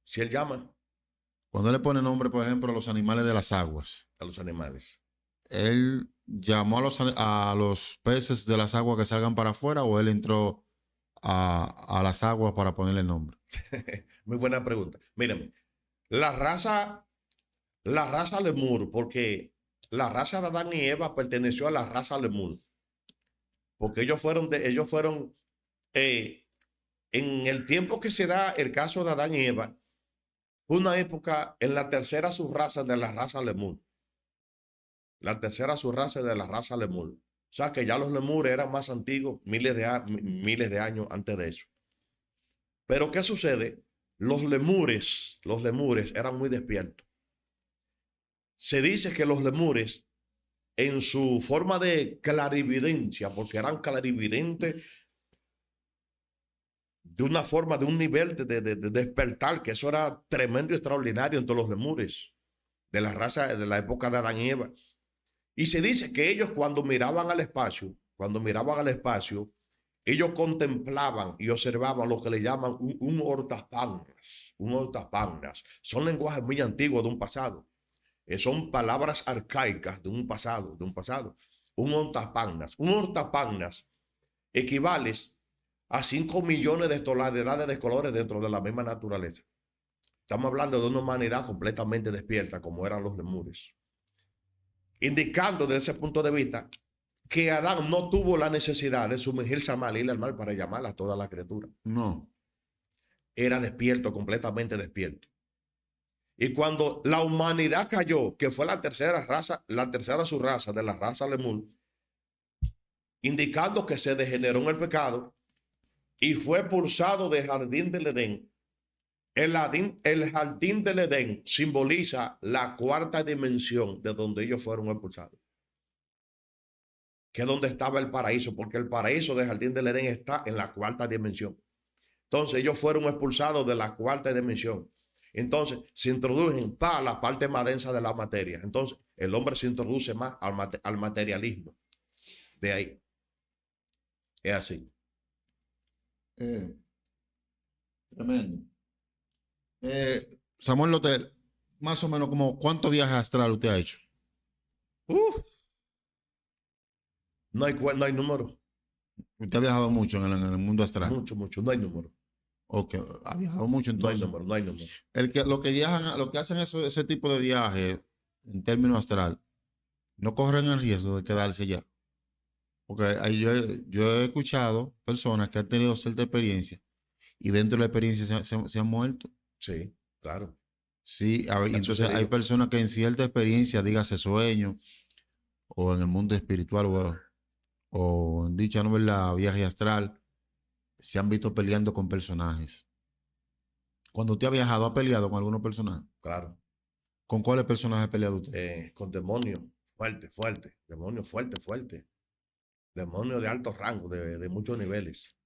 Si él llama Cuando él le pone nombre, por ejemplo, a los animales de las aguas, a los animales. ¿él llamó a los peces de las aguas que salgan para afuera o él entró a las aguas para ponerle el nombre? Muy buena pregunta. Mírenme, la raza Lemur, porque la raza de Adán y Eva perteneció a la raza Lemur, porque ellos fueron en el tiempo que se da el caso de Adán y Eva, fue una época en la tercera subraza de la raza Lemur. La tercera subraza de la raza Lemur. O sea que ya los Lemures eran más antiguos, miles de años antes de eso. Pero ¿qué sucede? Los lemures eran muy despiertos. Se dice que los lemures, en su forma de clarividencia, porque eran clarividentes de una forma, de un nivel de despertar, que eso era tremendo y extraordinario entre los lemures, de la raza, de la época de Adán y Eva. Y se dice que ellos cuando miraban al espacio, ellos contemplaban y observaban lo que le llaman un hortapagnas. Son lenguajes muy antiguos de un pasado. Son palabras arcaicas de un pasado. Un hortapagnas. Un hortapagnas equivale a 5 millones de tonalidades de colores dentro de la misma naturaleza. Estamos hablando de una humanidad completamente despierta, como eran los lemures. Indicando desde ese punto de vista que Adán no tuvo la necesidad de sumergirse al mal, ir al mal para llamar a toda la criatura. No. Era despierto, completamente despierto. Y cuando la humanidad cayó, que fue la tercera subraza de la raza Lemur, indicando que se degeneró en el pecado y fue expulsado del jardín del Edén. El jardín del Edén simboliza la cuarta dimensión de donde ellos fueron expulsados, que es donde estaba el paraíso, porque el paraíso del jardín del Edén está en la cuarta dimensión. Entonces ellos fueron expulsados de la cuarta dimensión. Entonces se introducen para la parte más densa de la materia. Entonces el hombre se introduce más al materialismo. De ahí. Es así. Tremendo. Samuel Lotel, más o menos como ¿cuántos viajes astral usted ha hecho? Uf, no hay número. Usted ha viajado mucho en el mundo astral. Mucho, no hay número. Ok, ha viajado mucho entonces. No hay número. Lo que hacen ese tipo de viajes en términos astral, no corren el riesgo de quedarse ya. Porque yo he escuchado personas que han tenido cierta experiencia y dentro de la experiencia se han muerto. Sí, claro. Sí, entonces hay personas que en cierta experiencia, dígase sueño, o en el mundo espiritual, o en dicha novela viaje astral, se han visto peleando con personajes. Cuando usted ha viajado, ¿ha peleado con algunos personajes? Claro. ¿Con cuáles personajes ha peleado usted? Con demonios fuerte. Demonios fuerte. Demonios de alto rango, de muchos niveles.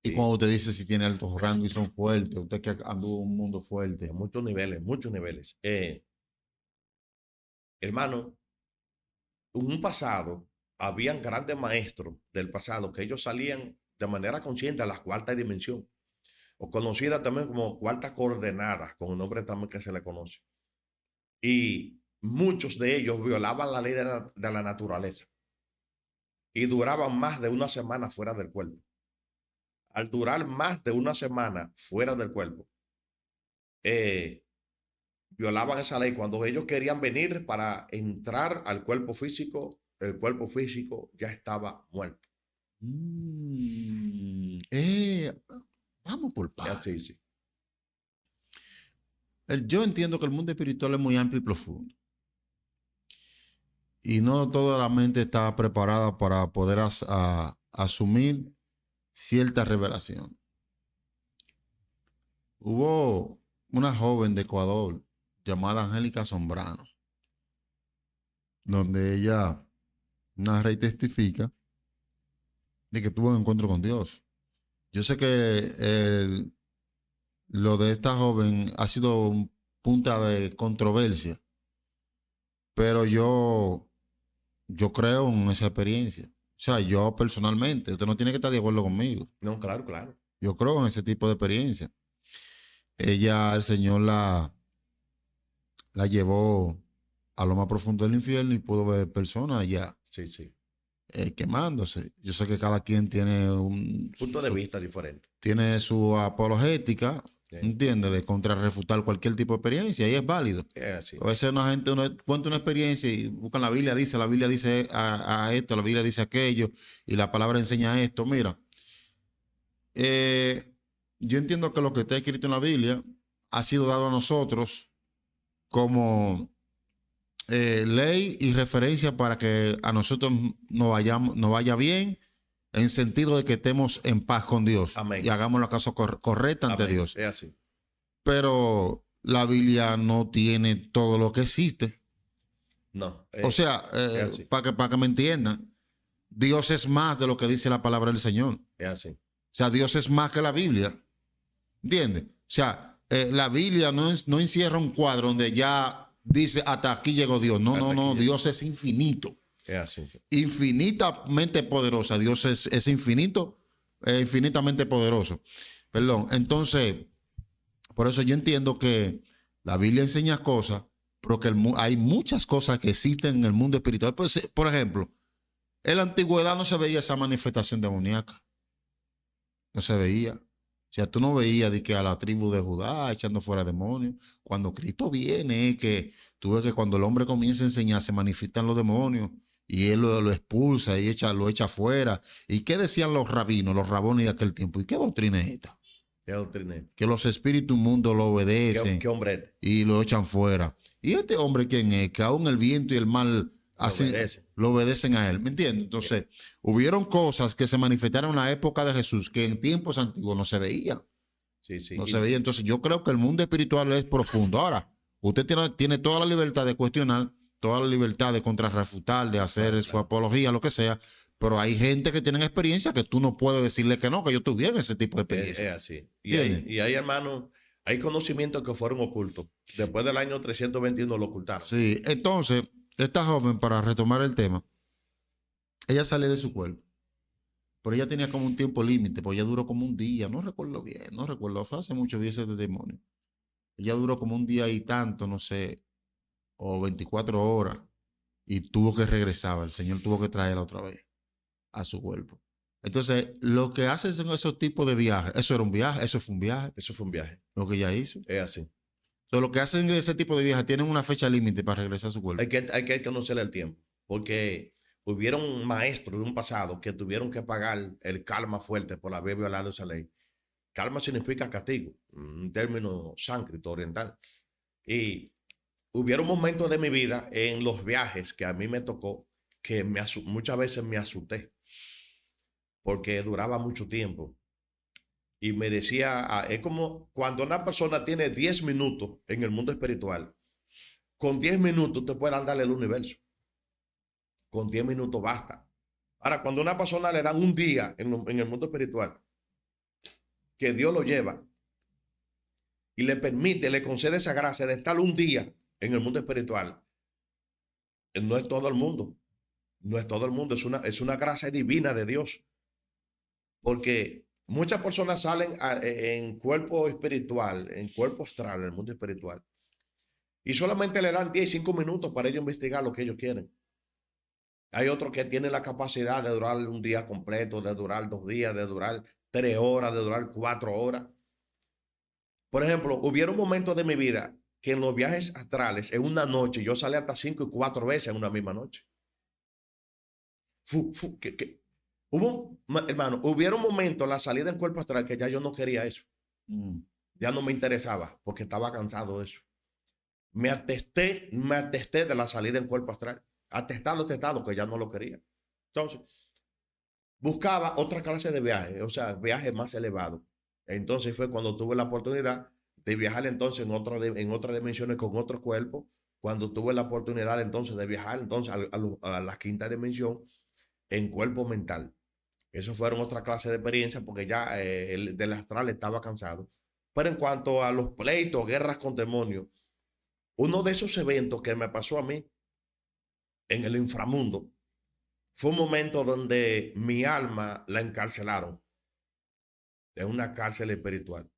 Y Sí. cuando usted dice si tiene altos rangos y son fuertes, usted que anduvo en un mundo fuerte. De muchos niveles. Hermano, en un pasado, habían grandes maestros del pasado que ellos salían de manera consciente a la cuarta dimensión, o conocida también como cuarta coordenada, con el nombre también que se le conoce. Y muchos de ellos violaban la ley de la naturaleza y duraban más de una semana fuera del cuerpo. Al durar más de una semana fuera del cuerpo, violaban esa ley. Cuando ellos querían venir para entrar al cuerpo físico, el cuerpo físico ya estaba muerto. Vamos por Ya, partes. sí. Yo entiendo que el mundo espiritual es muy amplio y profundo. Y no toda la mente está preparada para poder asumir cierta revelación. Hubo una joven de Ecuador llamada Angélica Sombrano, donde ella narra y testifica de que tuvo un encuentro con Dios. Yo sé que lo de esta joven ha sido un punta de controversia, pero yo creo en esa experiencia. O sea, yo personalmente, usted no tiene que estar de acuerdo conmigo. No, claro, claro. Yo creo en ese tipo de experiencia. Ella, el Señor la llevó a lo más profundo del infierno y pudo ver personas allá Sí. quemándose. Yo sé que cada quien tiene Punto de vista diferente. tiene su apologética, Sí. ¿entiendes? De contrarrefutar cualquier tipo de experiencia y es válido. Es así. A veces una gente cuenta una experiencia y buscan la Biblia dice a esto, la Biblia dice aquello y la palabra enseña esto. Mira, yo entiendo que lo que está escrito en la Biblia ha sido dado a nosotros como ley y referencia para que a nosotros nos vaya bien en sentido de que estemos en paz con Dios. Amén. Y hagamos la cosa correcta ante Amén. Dios. Es así. Pero la Biblia no tiene todo lo que existe. No. O sea, para que me entiendan, Dios es más de lo que dice la palabra del Señor. Es así. O sea, Dios es más que la Biblia. ¿Entiendes? O sea, la Biblia no encierra un cuadro donde ya dice hasta aquí llegó Dios. No. Dios es infinito. Es así. Infinitamente poderosa. Dios es infinito, infinitamente poderoso. Perdón. Entonces, por eso yo entiendo que la Biblia enseña cosas, pero que hay muchas cosas que existen en el mundo espiritual. Pues, por ejemplo, en la antigüedad no se veía esa manifestación demoníaca. No se veía. O sea, tú no veías de que a la tribu de Judá echando fuera demonios. Cuando Cristo viene, que tú ves que cuando el hombre comienza a enseñar, se manifiestan los demonios y él lo expulsa y lo echa fuera. ¿Y qué decían los rabinos, los rabones de aquel tiempo? ¿Y qué doctrina es esta? ¿Qué doctrina? Que los espíritus mundos lo obedecen. ¿Qué hombre? Y lo echan fuera. ¿Y este hombre quién es? Que aún el viento y el mar lo obedecen a él. ¿Me entiendes? Entonces, hubieron cosas que se manifestaron en la época de Jesús que en tiempos antiguos no se veían. Sí. No se veía. Entonces, yo creo que el mundo espiritual es profundo. Ahora, usted tiene toda la libertad de cuestionar, toda la libertad de contrarrefutar, de hacer su apología, lo que sea. Pero hay gente que tiene experiencia que tú no puedes decirle que no, que yo tuviera ese tipo de experiencia. Es así. Y hay, hermano, hay conocimientos que fueron ocultos. Después del año 321 lo ocultaron. Sí, entonces, esta joven, para retomar el tema, ella sale de su cuerpo. Pero ella tenía como un tiempo límite, pues ella duró como un día, no recuerdo bien, fue hace muchos días ese demonio. Ella duró como un día y tanto, no sé, o 24 horas, y tuvo que regresar, el Señor tuvo que traerla otra vez a su cuerpo. Entonces, lo que hacen son esos tipos de viajes, eso era un viaje, eso fue un viaje. Eso fue un viaje. Lo que ella hizo. Es así. Entonces, lo que hacen de ese tipo de viajes tienen una fecha límite para regresar a su cuerpo. Hay que conocer el tiempo, porque hubieron maestros de un pasado que tuvieron que pagar el karma fuerte por haber violado esa ley. Karma significa castigo, un término sánscrito oriental. Y hubieron momentos de mi vida en los viajes que a mí me tocó que muchas veces me asusté porque duraba mucho tiempo. Y me decía, es como cuando una persona tiene 10 minutos en el mundo espiritual, con 10 minutos te puede andar el universo. Con 10 minutos basta. Ahora, cuando a una persona le dan un día en el mundo espiritual, que Dios lo lleva y le permite, le concede esa gracia de estar un día en el mundo espiritual, no es todo el mundo. No es todo el mundo, es una gracia divina de Dios. Porque muchas personas salen en cuerpo espiritual, en cuerpo astral, en el mundo espiritual, y solamente le dan 10, 5 minutos para ellos investigar lo que ellos quieren. Hay otros que tienen la capacidad de durar un día completo, de durar 2 días, de durar 3 horas, de durar 4 horas. Por ejemplo, hubieron momentos de mi vida que en los viajes astrales, en una noche, yo salí hasta 5 y 4 veces en una misma noche. Hermano, hubieron momentos, la salida en cuerpo astral, que ya yo no quería eso. Ya no me interesaba porque estaba cansado de eso. Me atesté de la salida en cuerpo astral. Atestado, que ya no lo quería. Entonces, buscaba otra clase de viaje, o sea, viaje más elevado. Entonces fue cuando tuve la oportunidad de viajar entonces en otras dimensiones con otro cuerpo. Cuando tuve la oportunidad entonces de viajar entonces a la quinta dimensión en cuerpo mental. Eso fueron otra clase de experiencia porque ya el del astral estaba cansado. Pero en cuanto a los pleitos, guerras con demonios, uno de esos eventos que me pasó a mí en el inframundo fue un momento donde mi alma la encarcelaron en una cárcel espiritual.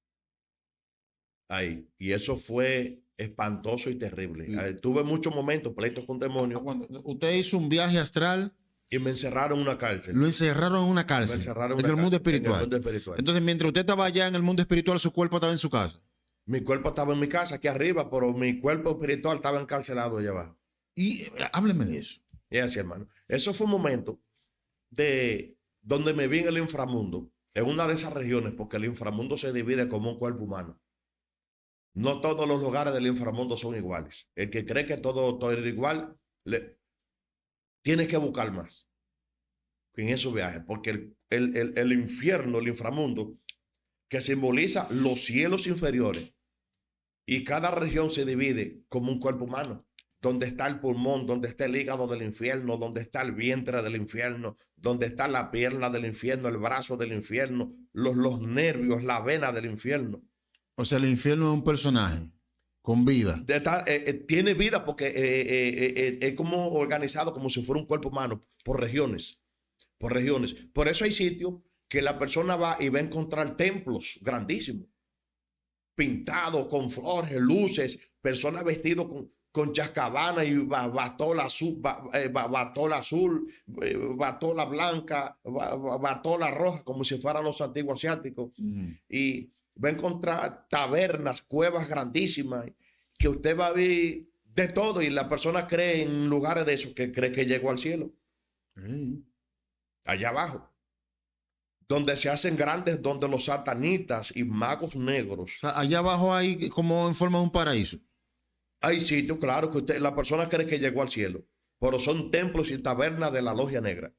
Ahí. Y eso fue espantoso y terrible. Tuve muchos momentos, pleitos con demonios. Cuando usted hizo un viaje astral y me encerraron en una cárcel. Lo encerraron en una cárcel. En el mundo espiritual. Entonces, mientras usted estaba allá en el mundo espiritual, su cuerpo estaba en su casa. Mi cuerpo estaba en mi casa, aquí arriba, pero mi cuerpo espiritual estaba encarcelado allá abajo. Y hábleme de eso. Y así, hermano. Eso fue un momento de donde me vi en el inframundo, en una de esas regiones, porque el inframundo se divide como un cuerpo humano. No todos los lugares del inframundo son iguales. El que cree que todo es igual, tiene que buscar más en esos viajes, porque el infierno, el inframundo, que simboliza los cielos inferiores, y cada región se divide como un cuerpo humano, donde está el pulmón, donde está el hígado del infierno, donde está el vientre del infierno, donde está la pierna del infierno, el brazo del infierno, los nervios, la vena del infierno. O sea, el infierno es un personaje con vida. Tiene vida porque es como organizado como si fuera un cuerpo humano por regiones. Por eso hay sitios que la persona va y va a encontrar templos grandísimos, pintados con flores, luces, personas vestidas con chascabana y batola azul, batola blanca, batola roja, como si fueran los antiguos asiáticos. Y va a encontrar tabernas, cuevas grandísimas, que usted va a ver de todo, y la persona cree en lugares de esos que cree que llegó al cielo. Allá abajo, donde se hacen grandes, donde los satanitas y magos negros. O sea, allá abajo hay como en forma de un paraíso. Hay sitios, claro, que la persona cree que llegó al cielo, pero son templos y tabernas de la logia negra.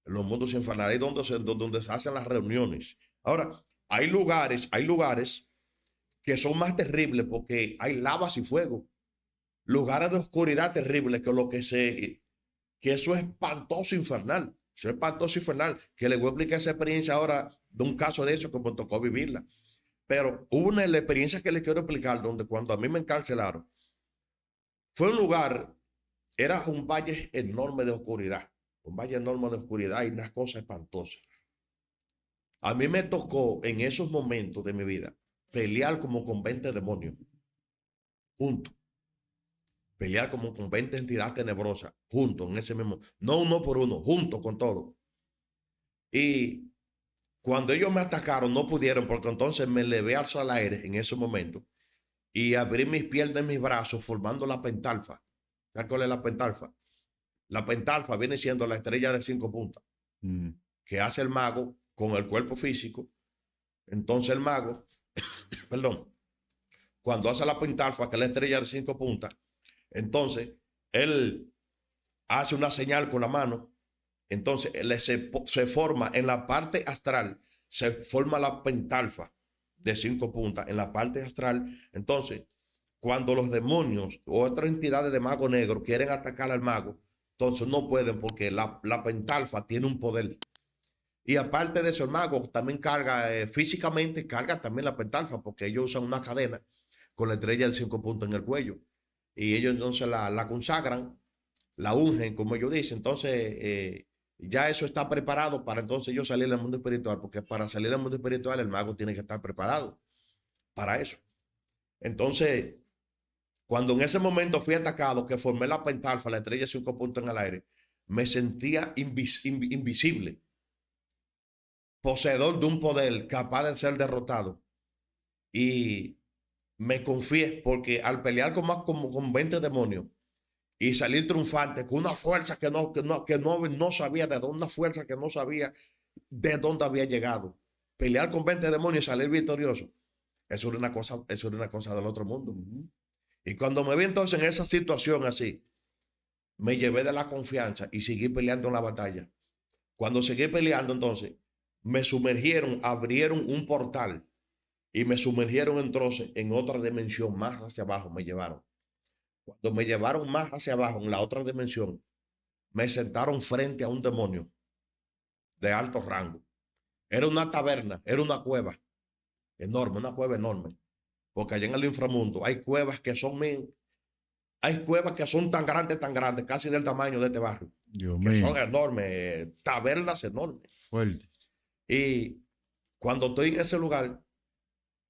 En los mundos infernales, donde se hacen las reuniones. Ahora, hay lugares que son más terribles porque hay lavas y fuego. Lugares de oscuridad terribles que eso es espantoso infernal. Eso es espantoso infernal. Que le voy a explicar esa experiencia ahora de un caso de eso que me tocó vivirla. Pero hubo la experiencia que les quiero explicar donde cuando a mí me encarcelaron, fue un lugar, era un valle enorme de oscuridad. Un valle enorme de oscuridad y unas cosas espantosas. A mí me tocó en esos momentos de mi vida pelear como con 20 demonios juntos. Pelear como con 20 entidades tenebrosas juntos en ese mismo, no uno por uno, juntos con todo. Y cuando ellos me atacaron no pudieron, porque entonces me elevé al aire en ese momento y abrí mis piernas y mis brazos formando la pentalfa. ¿Sabes cuál es la pentalfa? La pentalfa viene siendo la estrella de 5 puntas que hace el mago con el cuerpo físico. Entonces el mago, perdón, cuando hace la pentalfa, que es la estrella de 5 puntas, entonces él hace una señal con la mano. Entonces se forma en la parte astral, se forma la pentalfa de 5 puntas en la parte astral. Entonces, cuando los demonios o otras entidades de mago negro quieren atacar al mago, entonces no pueden porque la pentalfa tiene un poder. Y aparte de eso, el mago también carga, físicamente carga también la pentalfa, porque ellos usan una cadena con la estrella de 5 puntos en el cuello. Y ellos entonces la consagran, la ungen, como ellos dicen. Entonces, ya eso está preparado para entonces yo salir del mundo espiritual, porque para salir del mundo espiritual el mago tiene que estar preparado para eso. Entonces, cuando en ese momento fui atacado, que formé la pentalfa, la estrella de 5 puntos en el aire, me sentía invisible, poseedor de un poder capaz de ser derrotado. Y me confié, porque al pelear con 20 demonios y salir triunfante con una fuerza no sabía de dónde, una fuerza que no sabía de dónde había llegado. Pelear con 20 demonios y salir victorioso. Eso era una cosa del otro mundo. Y cuando me vi entonces en esa situación así, me llevé de la confianza y seguí peleando en la batalla. Cuando seguí peleando entonces, me sumergieron, abrieron un portal y me sumergieron entonces en otra dimensión, más hacia abajo me llevaron. Cuando me llevaron más hacia abajo, en la otra dimensión, me sentaron frente a un demonio de alto rango. Era una taberna, era una cueva enorme, una cueva enorme. Porque allá en el inframundo hay cuevas que son tan grandes, casi del tamaño de este barrio. Dios que mío. son enormes, tabernas enormes. Fuerte. Y cuando estoy en ese lugar,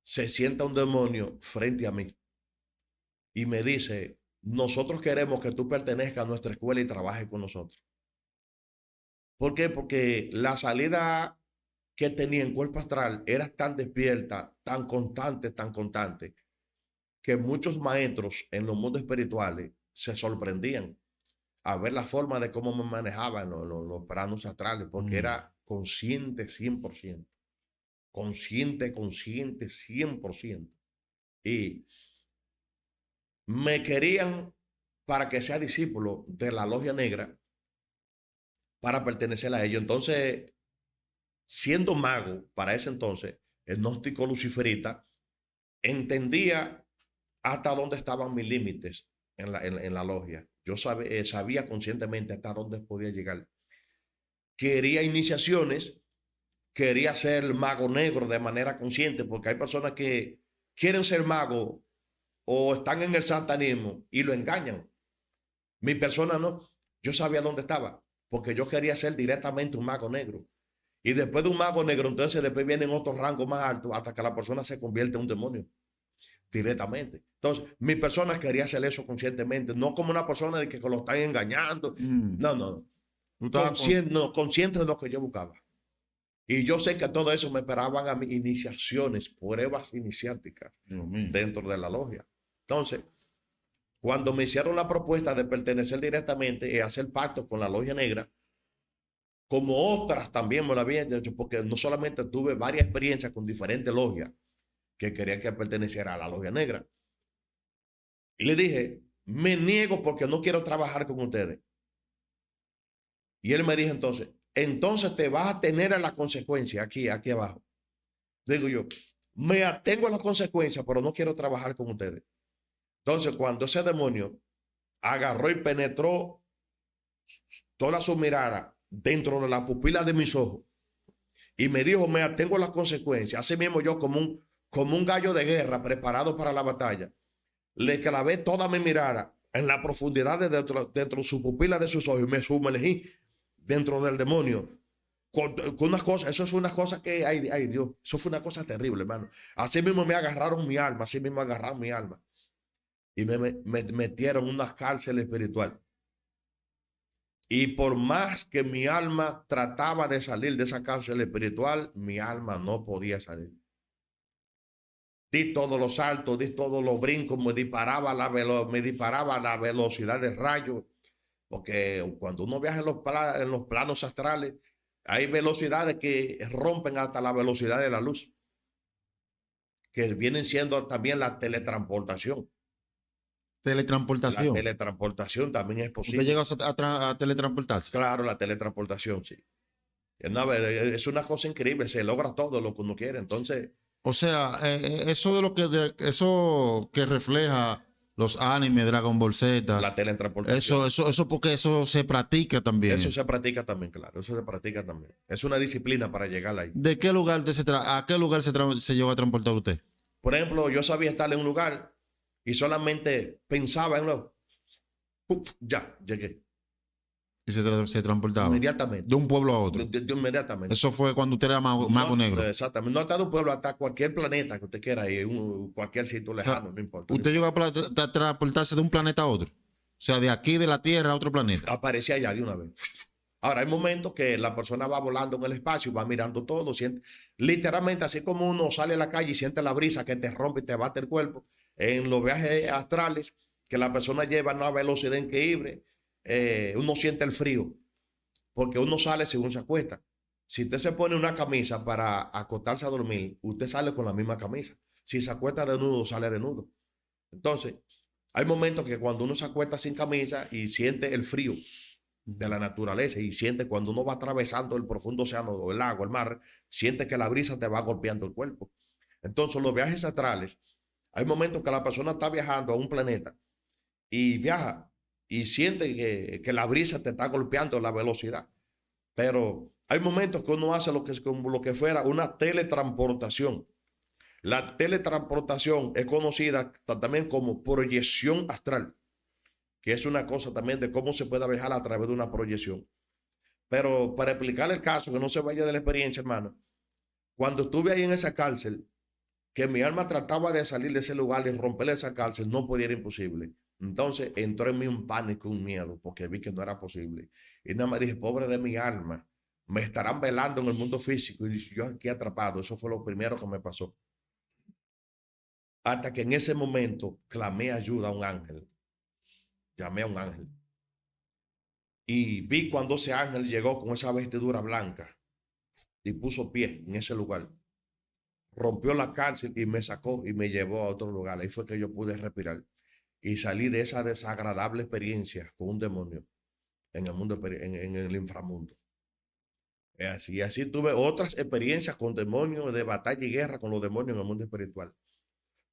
se sienta un demonio frente a mí y me dice: nosotros queremos que tú pertenezcas a nuestra escuela y trabajes con nosotros. ¿Por qué? Porque la salida que tenía en cuerpo astral era tan despierta, tan constante, que muchos maestros en los mundos espirituales se sorprendían a ver la forma de cómo me manejaba en los planos astrales, porque era consciente 100%. Consciente 100%. Y me querían para que sea discípulo de la logia negra, para pertenecer a ellos. Entonces, siendo mago para ese entonces, el gnóstico luciferita, entendía hasta dónde estaban mis límites en la logia. Yo sabía conscientemente hasta dónde podía llegar. Quería iniciaciones, quería ser mago negro de manera consciente, porque hay personas que quieren ser magos o están en el satanismo y lo engañan. Mi persona no. Yo sabía dónde estaba, porque yo quería ser directamente un mago negro. Y después de un mago negro, entonces después vienen otros rangos más altos hasta que la persona se convierte en un demonio directamente. Entonces, mi persona quería hacer eso conscientemente, no como una persona de que lo están engañando. No. Consciente de lo que yo buscaba. Y yo sé que todo eso me esperaban a mis iniciaciones, pruebas iniciáticas dentro de la logia. Entonces, cuando me hicieron la propuesta de pertenecer directamente y hacer pacto con la logia negra, como otras también me lo habían hecho, porque no solamente tuve varias experiencias con diferentes logias que querían que perteneciera a la logia negra. Y le dije: me niego porque no quiero trabajar con ustedes. Y él me dijo entonces te vas a tener a la consecuencia aquí abajo. Digo yo: me atengo a la consecuencia, pero no quiero trabajar con ustedes. Entonces, cuando ese demonio agarró y penetró toda su mirada dentro de la pupila de mis ojos y me dijo: me atengo a las consecuencias. Así mismo yo, como un gallo de guerra preparado para la batalla, le clavé toda mi mirada en la profundidad dentro de su pupila de sus ojos y me sumergí dentro del demonio. Con unas cosas, eso fue una cosa que, ay Dios, eso fue una cosa terrible, hermano. Así mismo me agarraron mi alma, y me metieron en una cárcel espiritual. Y por más que mi alma trataba de salir de esa cárcel espiritual, mi alma no podía salir. Di todos los saltos, di todos los brincos, me disparaba la velocidad del rayo, porque cuando uno viaja en los planos astrales, hay velocidades que rompen hasta la velocidad de la luz, que vienen siendo también la teletransportación. Teletransportación. La teletransportación también es posible. ¿Usted llega a teletransportarse? Claro, la teletransportación, sí. Es una cosa increíble, se logra todo lo que uno quiere. Entonces, o sea, eso que refleja los animes, Dragon Ball Z, la teletransportación. Eso porque eso se practica también. Eso se practica también, claro. Eso se practica también. Es una disciplina para llegar ahí. ¿De qué lugar a qué lugar se llegó a transportar usted? Por ejemplo, yo sabía estar en un lugar y solamente pensaba en uno. Ya, llegué. Y se transportaba. Inmediatamente. De un pueblo a otro. Inmediatamente. Eso fue cuando usted era mago negro. Exactamente. No hasta de un pueblo, hasta cualquier planeta que usted quiera ir, cualquier sitio lejano, o sea, no importa. ¿Usted llegó a transportarse de un planeta a otro? O sea, de aquí, de la Tierra, a otro planeta. Aparecía allá de una vez. Ahora, hay momentos que la persona va volando en el espacio, va mirando todo, siente, literalmente, así como uno sale a la calle y siente la brisa que te rompe y te bate el cuerpo. En los viajes astrales, que la persona lleva a una velocidad increíble, uno siente el frío, porque uno sale según se acuesta. Si usted se pone una camisa para acostarse a dormir, usted sale con la misma camisa. Si se acuesta desnudo, sale desnudo. Entonces, hay momentos que cuando uno se acuesta sin camisa y siente el frío de la naturaleza y siente cuando uno va atravesando el profundo océano o el agua, el mar, siente que la brisa te va golpeando el cuerpo. Entonces, los viajes astrales, hay momentos que la persona está viajando a un planeta y viaja y siente que la brisa te está golpeando la velocidad. Pero hay momentos que uno hace como lo que fuera una teletransportación. La teletransportación es conocida también como proyección astral, que es una cosa también de cómo se puede viajar a través de una proyección. Pero para explicar el caso, que no se vaya de la experiencia, hermano, cuando estuve ahí en esa cárcel, que mi alma trataba de salir de ese lugar y romper esa cárcel, no podía, era imposible. Entonces entró en mí un pánico, un miedo, porque vi que no era posible. Y nada más dije, pobre de mi alma, me estarán velando en el mundo físico y yo aquí atrapado. Eso fue lo primero que me pasó. Hasta que en ese momento clamé ayuda a un ángel. Llamé a un ángel. Y vi cuando ese ángel llegó con esa vestidura blanca y puso pie en ese lugar. Rompió la cárcel y me sacó y me llevó a otro lugar. Ahí fue que yo pude respirar. Y salí de esa desagradable experiencia con un demonio en el mundo, en el inframundo. Y así tuve otras experiencias con demonios, de batalla y guerra con los demonios en el mundo espiritual.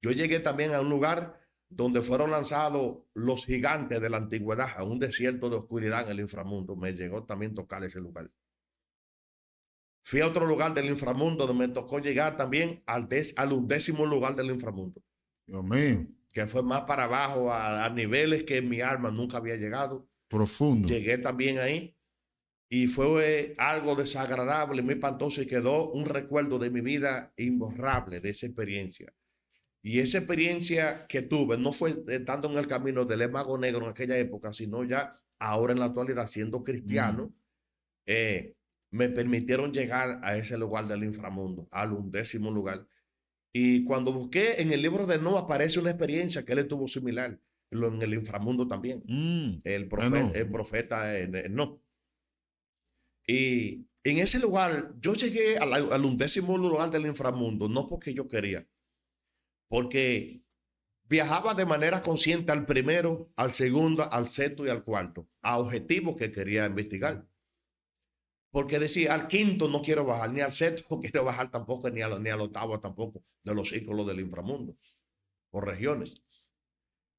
Yo llegué también a un lugar donde fueron lanzados los gigantes de la antigüedad, a un desierto de oscuridad en el inframundo. Me llegó también tocar ese lugar. Fui a otro lugar del inframundo donde me tocó llegar también al 10º lugar del inframundo. Dios mío. Que fue más para abajo, a niveles que mi alma nunca había llegado. Profundo. Llegué también ahí y fue algo desagradable, muy espantoso, y quedó un recuerdo de mi vida imborrable de esa experiencia. Y esa experiencia que tuve no fue estando en el camino del mago negro en aquella época, sino ya ahora en la actualidad, siendo cristiano, me permitieron llegar a ese lugar del inframundo, al 11º lugar. Y cuando busqué en el libro de Noé, aparece una experiencia que él tuvo similar en el inframundo también. El profeta no. Y en ese lugar, yo llegué al 11º lugar del inframundo, no porque yo quería, porque viajaba de manera consciente al primero, al segundo, al sexto y al cuarto, a objetivos que quería investigar. Porque decía, al quinto no quiero bajar, ni al sexto no quiero bajar tampoco, ni al octavo tampoco, de los círculos del inframundo, por regiones.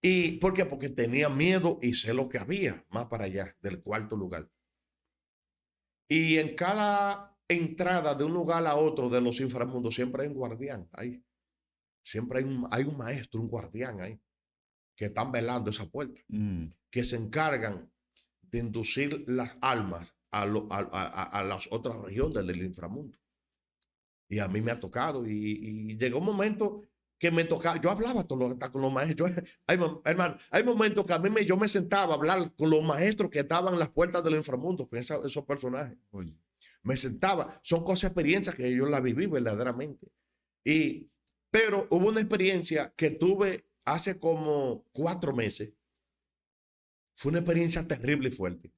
¿Y por qué? Porque tenía miedo y sé lo que había más para allá, del 4º lugar. Y en cada entrada de un lugar a otro de los inframundos siempre hay un guardián ahí. Siempre hay un maestro, un guardián ahí, que están velando esa puerta, que se encargan de inducir las almas a las otras regiones del inframundo. Y a mí me ha tocado y llegó un momento que me tocaba, yo hablaba hasta con los maestros. Hermano, hay momentos que yo me sentaba a hablar con los maestros que estaban en las puertas del inframundo, con esos personajes. Oye, me sentaba, son cosas, experiencias que yo las viví verdaderamente. Pero hubo una experiencia que tuve hace como 4 meses. Fue una experiencia terrible y fuerte.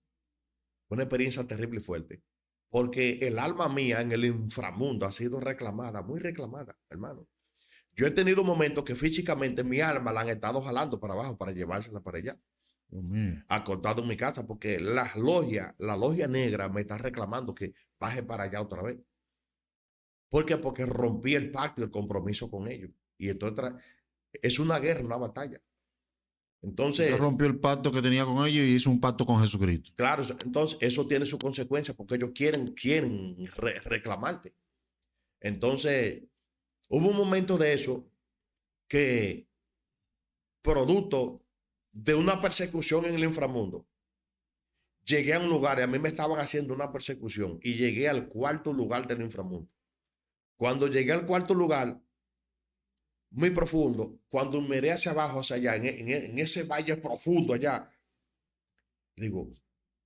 Una experiencia terrible y fuerte. Porque el alma mía en el inframundo ha sido reclamada, muy reclamada, hermano. Yo he tenido momentos que físicamente mi alma la han estado jalando para abajo para llevársela para allá. Acostado en mi casa, porque la logia negra me está reclamando que baje para allá otra vez. ¿Por qué? Porque rompí el pacto y el compromiso con ellos. Y entonces es una guerra, una batalla. Entonces, usted rompió el pacto que tenía con ellos y hizo un pacto con Jesucristo. Claro, entonces eso tiene su consecuencia porque ellos quieren reclamarte. Entonces, hubo un momento de eso que, producto de una persecución en el inframundo, llegué a un lugar y a mí me estaban haciendo una persecución y llegué al 4º lugar del inframundo. Cuando llegué al 4º lugar, muy profundo, cuando miré hacia abajo, hacia allá, en ese valle profundo allá, digo,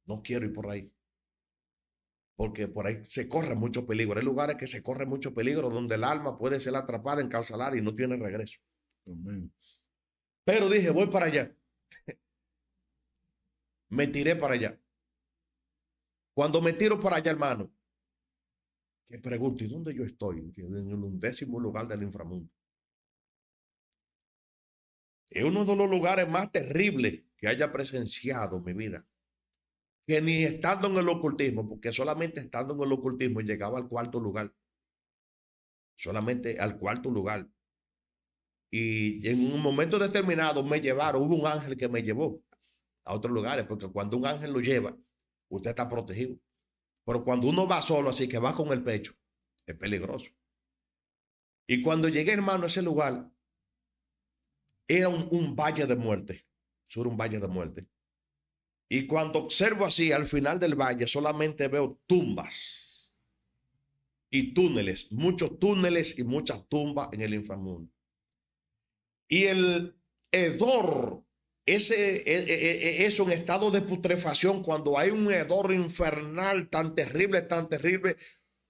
no quiero ir por ahí. Porque por ahí se corre mucho peligro. Hay lugares que se corre mucho peligro donde el alma puede ser atrapada, encarcelada y no tiene regreso. Pero dije, voy para allá. Me tiré para allá. Cuando me tiro para allá, hermano, que pregunto, ¿y dónde yo estoy? En el 11º lugar del inframundo. Es uno de los lugares más terribles que haya presenciado en mi vida. Que ni estando en el ocultismo, porque solamente estando en el ocultismo llegaba al 4º lugar. Solamente al 4º lugar. Y en un momento determinado me llevaron, hubo un ángel que me llevó a otros lugares, porque cuando un ángel lo lleva, usted está protegido. Pero cuando uno va solo, así que va con el pecho, es peligroso. Y cuando llegué, hermano, a ese lugar, era un valle de muerte. Eso era un valle de muerte. Y cuando observo así, al final del valle, solamente veo tumbas y túneles, muchos túneles y muchas tumbas en el inframundo. Y el hedor, es un estado de putrefacción, cuando hay un hedor infernal tan terrible,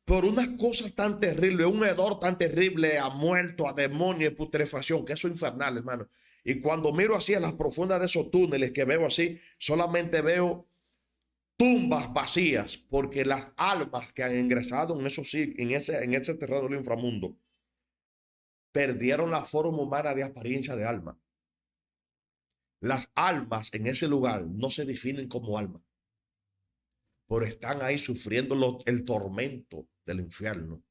por unas cosas tan terribles, un hedor tan terrible a muerto, a demonio, a putrefacción, que eso es infernal, hermano. Y cuando miro así a las profundas de esos túneles que veo así, solamente veo tumbas vacías, porque las almas que han ingresado en ese terreno del inframundo perdieron la forma humana de apariencia de alma. Las almas en ese lugar no se definen como almas, pero están ahí sufriendo el tormento del infierno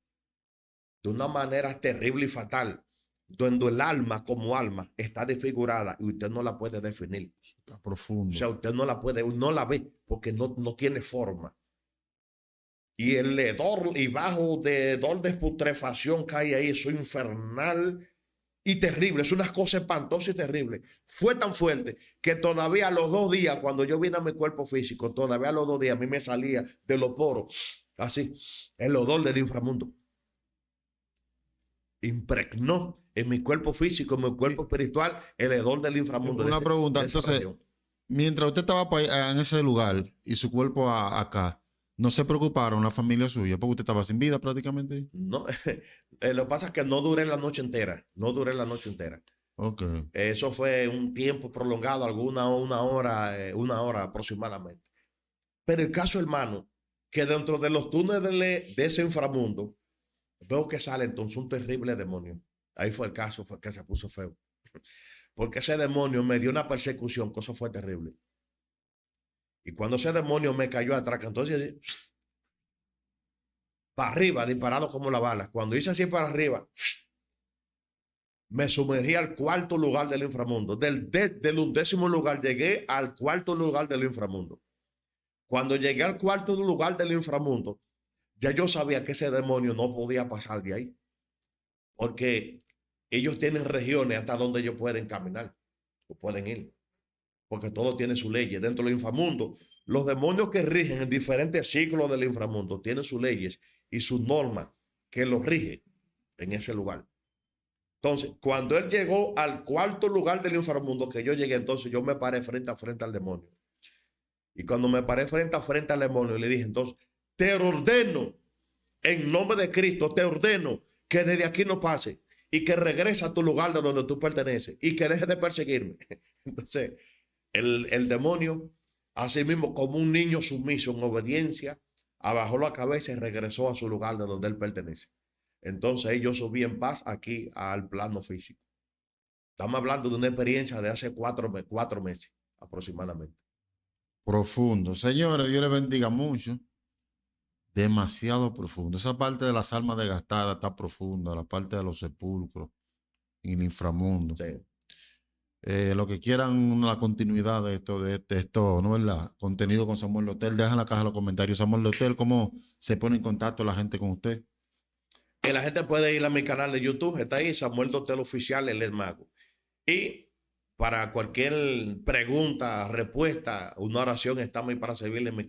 de una manera terrible y fatal, donde el alma como alma está desfigurada y usted no la puede definir. Está profundo. O sea, usted no la ve porque no tiene forma. Y el hedor y bajo de hedor de putrefacción que hay ahí, eso infernal y terrible, es una cosa espantosa y terrible. Fue tan fuerte que todavía a los 2 días, cuando yo vine a mi cuerpo físico, todavía a los 2 días a mí me salía de los poros, así, el hedor del inframundo. Impregnó en mi cuerpo físico, en mi cuerpo espiritual, el hedor del inframundo. Una pregunta, entonces, mientras usted estaba en ese lugar y su cuerpo acá, ¿no se preocuparon la familia suya? Porque usted estaba sin vida prácticamente. No, lo que pasa es que no duré la noche entera. No duré la noche entera. Ok. Eso fue un tiempo prolongado, una hora aproximadamente. Pero el caso, hermano, que dentro de los túneles de ese inframundo, veo que sale entonces un terrible demonio. Ahí fue el caso, fue que se puso feo. Porque ese demonio me dio una persecución, que eso fue terrible. Y cuando ese demonio me cayó atrás, entonces para arriba, disparado como la bala. Cuando hice así para arriba, me sumergí al 4º lugar del inframundo. Del 11º lugar llegué al 4º lugar del inframundo. Cuando llegué al 4º lugar del inframundo, ya yo sabía que ese demonio no podía pasar de ahí. Porque ellos tienen regiones hasta donde ellos pueden caminar o pueden ir. Porque todo tiene su ley. Dentro del inframundo, los demonios que rigen en diferentes ciclos del inframundo tienen sus leyes y sus normas que los rigen en ese lugar. Entonces, cuando él llegó al 4º lugar del inframundo que yo llegué, entonces yo me paré frente a frente al demonio. Y cuando me paré frente a frente al demonio, le dije, entonces, te ordeno, en nombre de Cristo, te ordeno que desde aquí no pase y que regrese a tu lugar de donde tú perteneces y que deje de perseguirme. Entonces, el demonio, así mismo como un niño sumiso en obediencia, abajó la cabeza y regresó a su lugar de donde él pertenece. Entonces yo subí en paz aquí al plano físico. Estamos hablando de una experiencia de hace 4 meses aproximadamente. Profundo. Señores, Dios les bendiga mucho. Demasiado profundo. Esa parte de las almas desgastadas está profunda, la parte de los sepulcros y el inframundo. Sí. Lo que quieran la continuidad de esto, ¿no es verdad? Contenido con Samuel Luther, deja en la caja de los comentarios. Samuel Luther, ¿cómo se pone en contacto la gente con usted? Que la gente puede ir a mi canal de YouTube, está ahí, Samuel Luther Oficial, el Mago. Y para cualquier pregunta, respuesta, una oración, estamos ahí para servirle en mi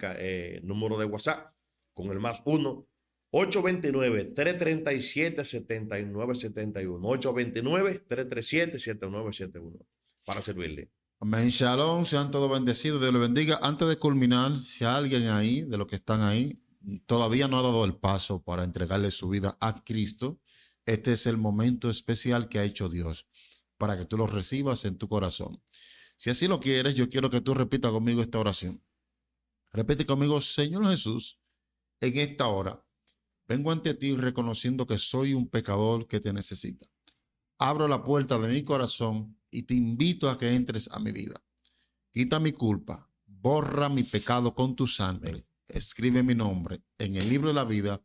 número de WhatsApp con el +1 829-337-7971. 829-337-7971 para servirle. Amén, shalom, sean todos bendecidos, Dios les bendiga. Antes de culminar, si alguien ahí, de los que están ahí, todavía no ha dado el paso para entregarle su vida a Cristo, este es el momento especial que ha hecho Dios para que tú lo recibas en tu corazón. Si así lo quieres, yo quiero que tú repitas conmigo esta oración. Repite conmigo: Señor Jesús, en esta hora vengo ante ti reconociendo que soy un pecador que te necesita. Abro la puerta de mi corazón y te invito a que entres a mi vida. Quita mi culpa, borra mi pecado con tu sangre, escribe mi nombre en el libro de la vida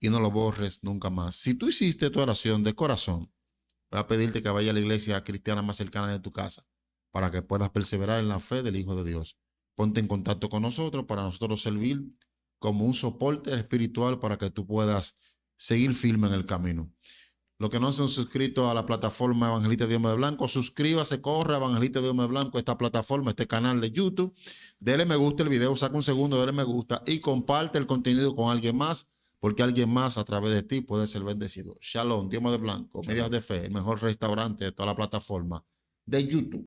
y no lo borres nunca más. Si tú hiciste tu oración de corazón, voy a pedirte que vaya a la iglesia cristiana más cercana de tu casa para que puedas perseverar en la fe del Hijo de Dios. Ponte en contacto con nosotros para nosotros servir como un soporte espiritual para que tú puedas seguir firme en el camino. Los que no se han suscrito a la plataforma Evangelista Dios de Blanco, suscríbase, corre a Evangelista Dios de Blanco, esta plataforma, este canal de YouTube. Dele me gusta el video, saca un segundo, dele me gusta y comparte el contenido con alguien más, porque alguien más a través de ti puede ser bendecido. Shalom, Dios de Blanco, Medias de Fe, el mejor restaurante de toda la plataforma de YouTube.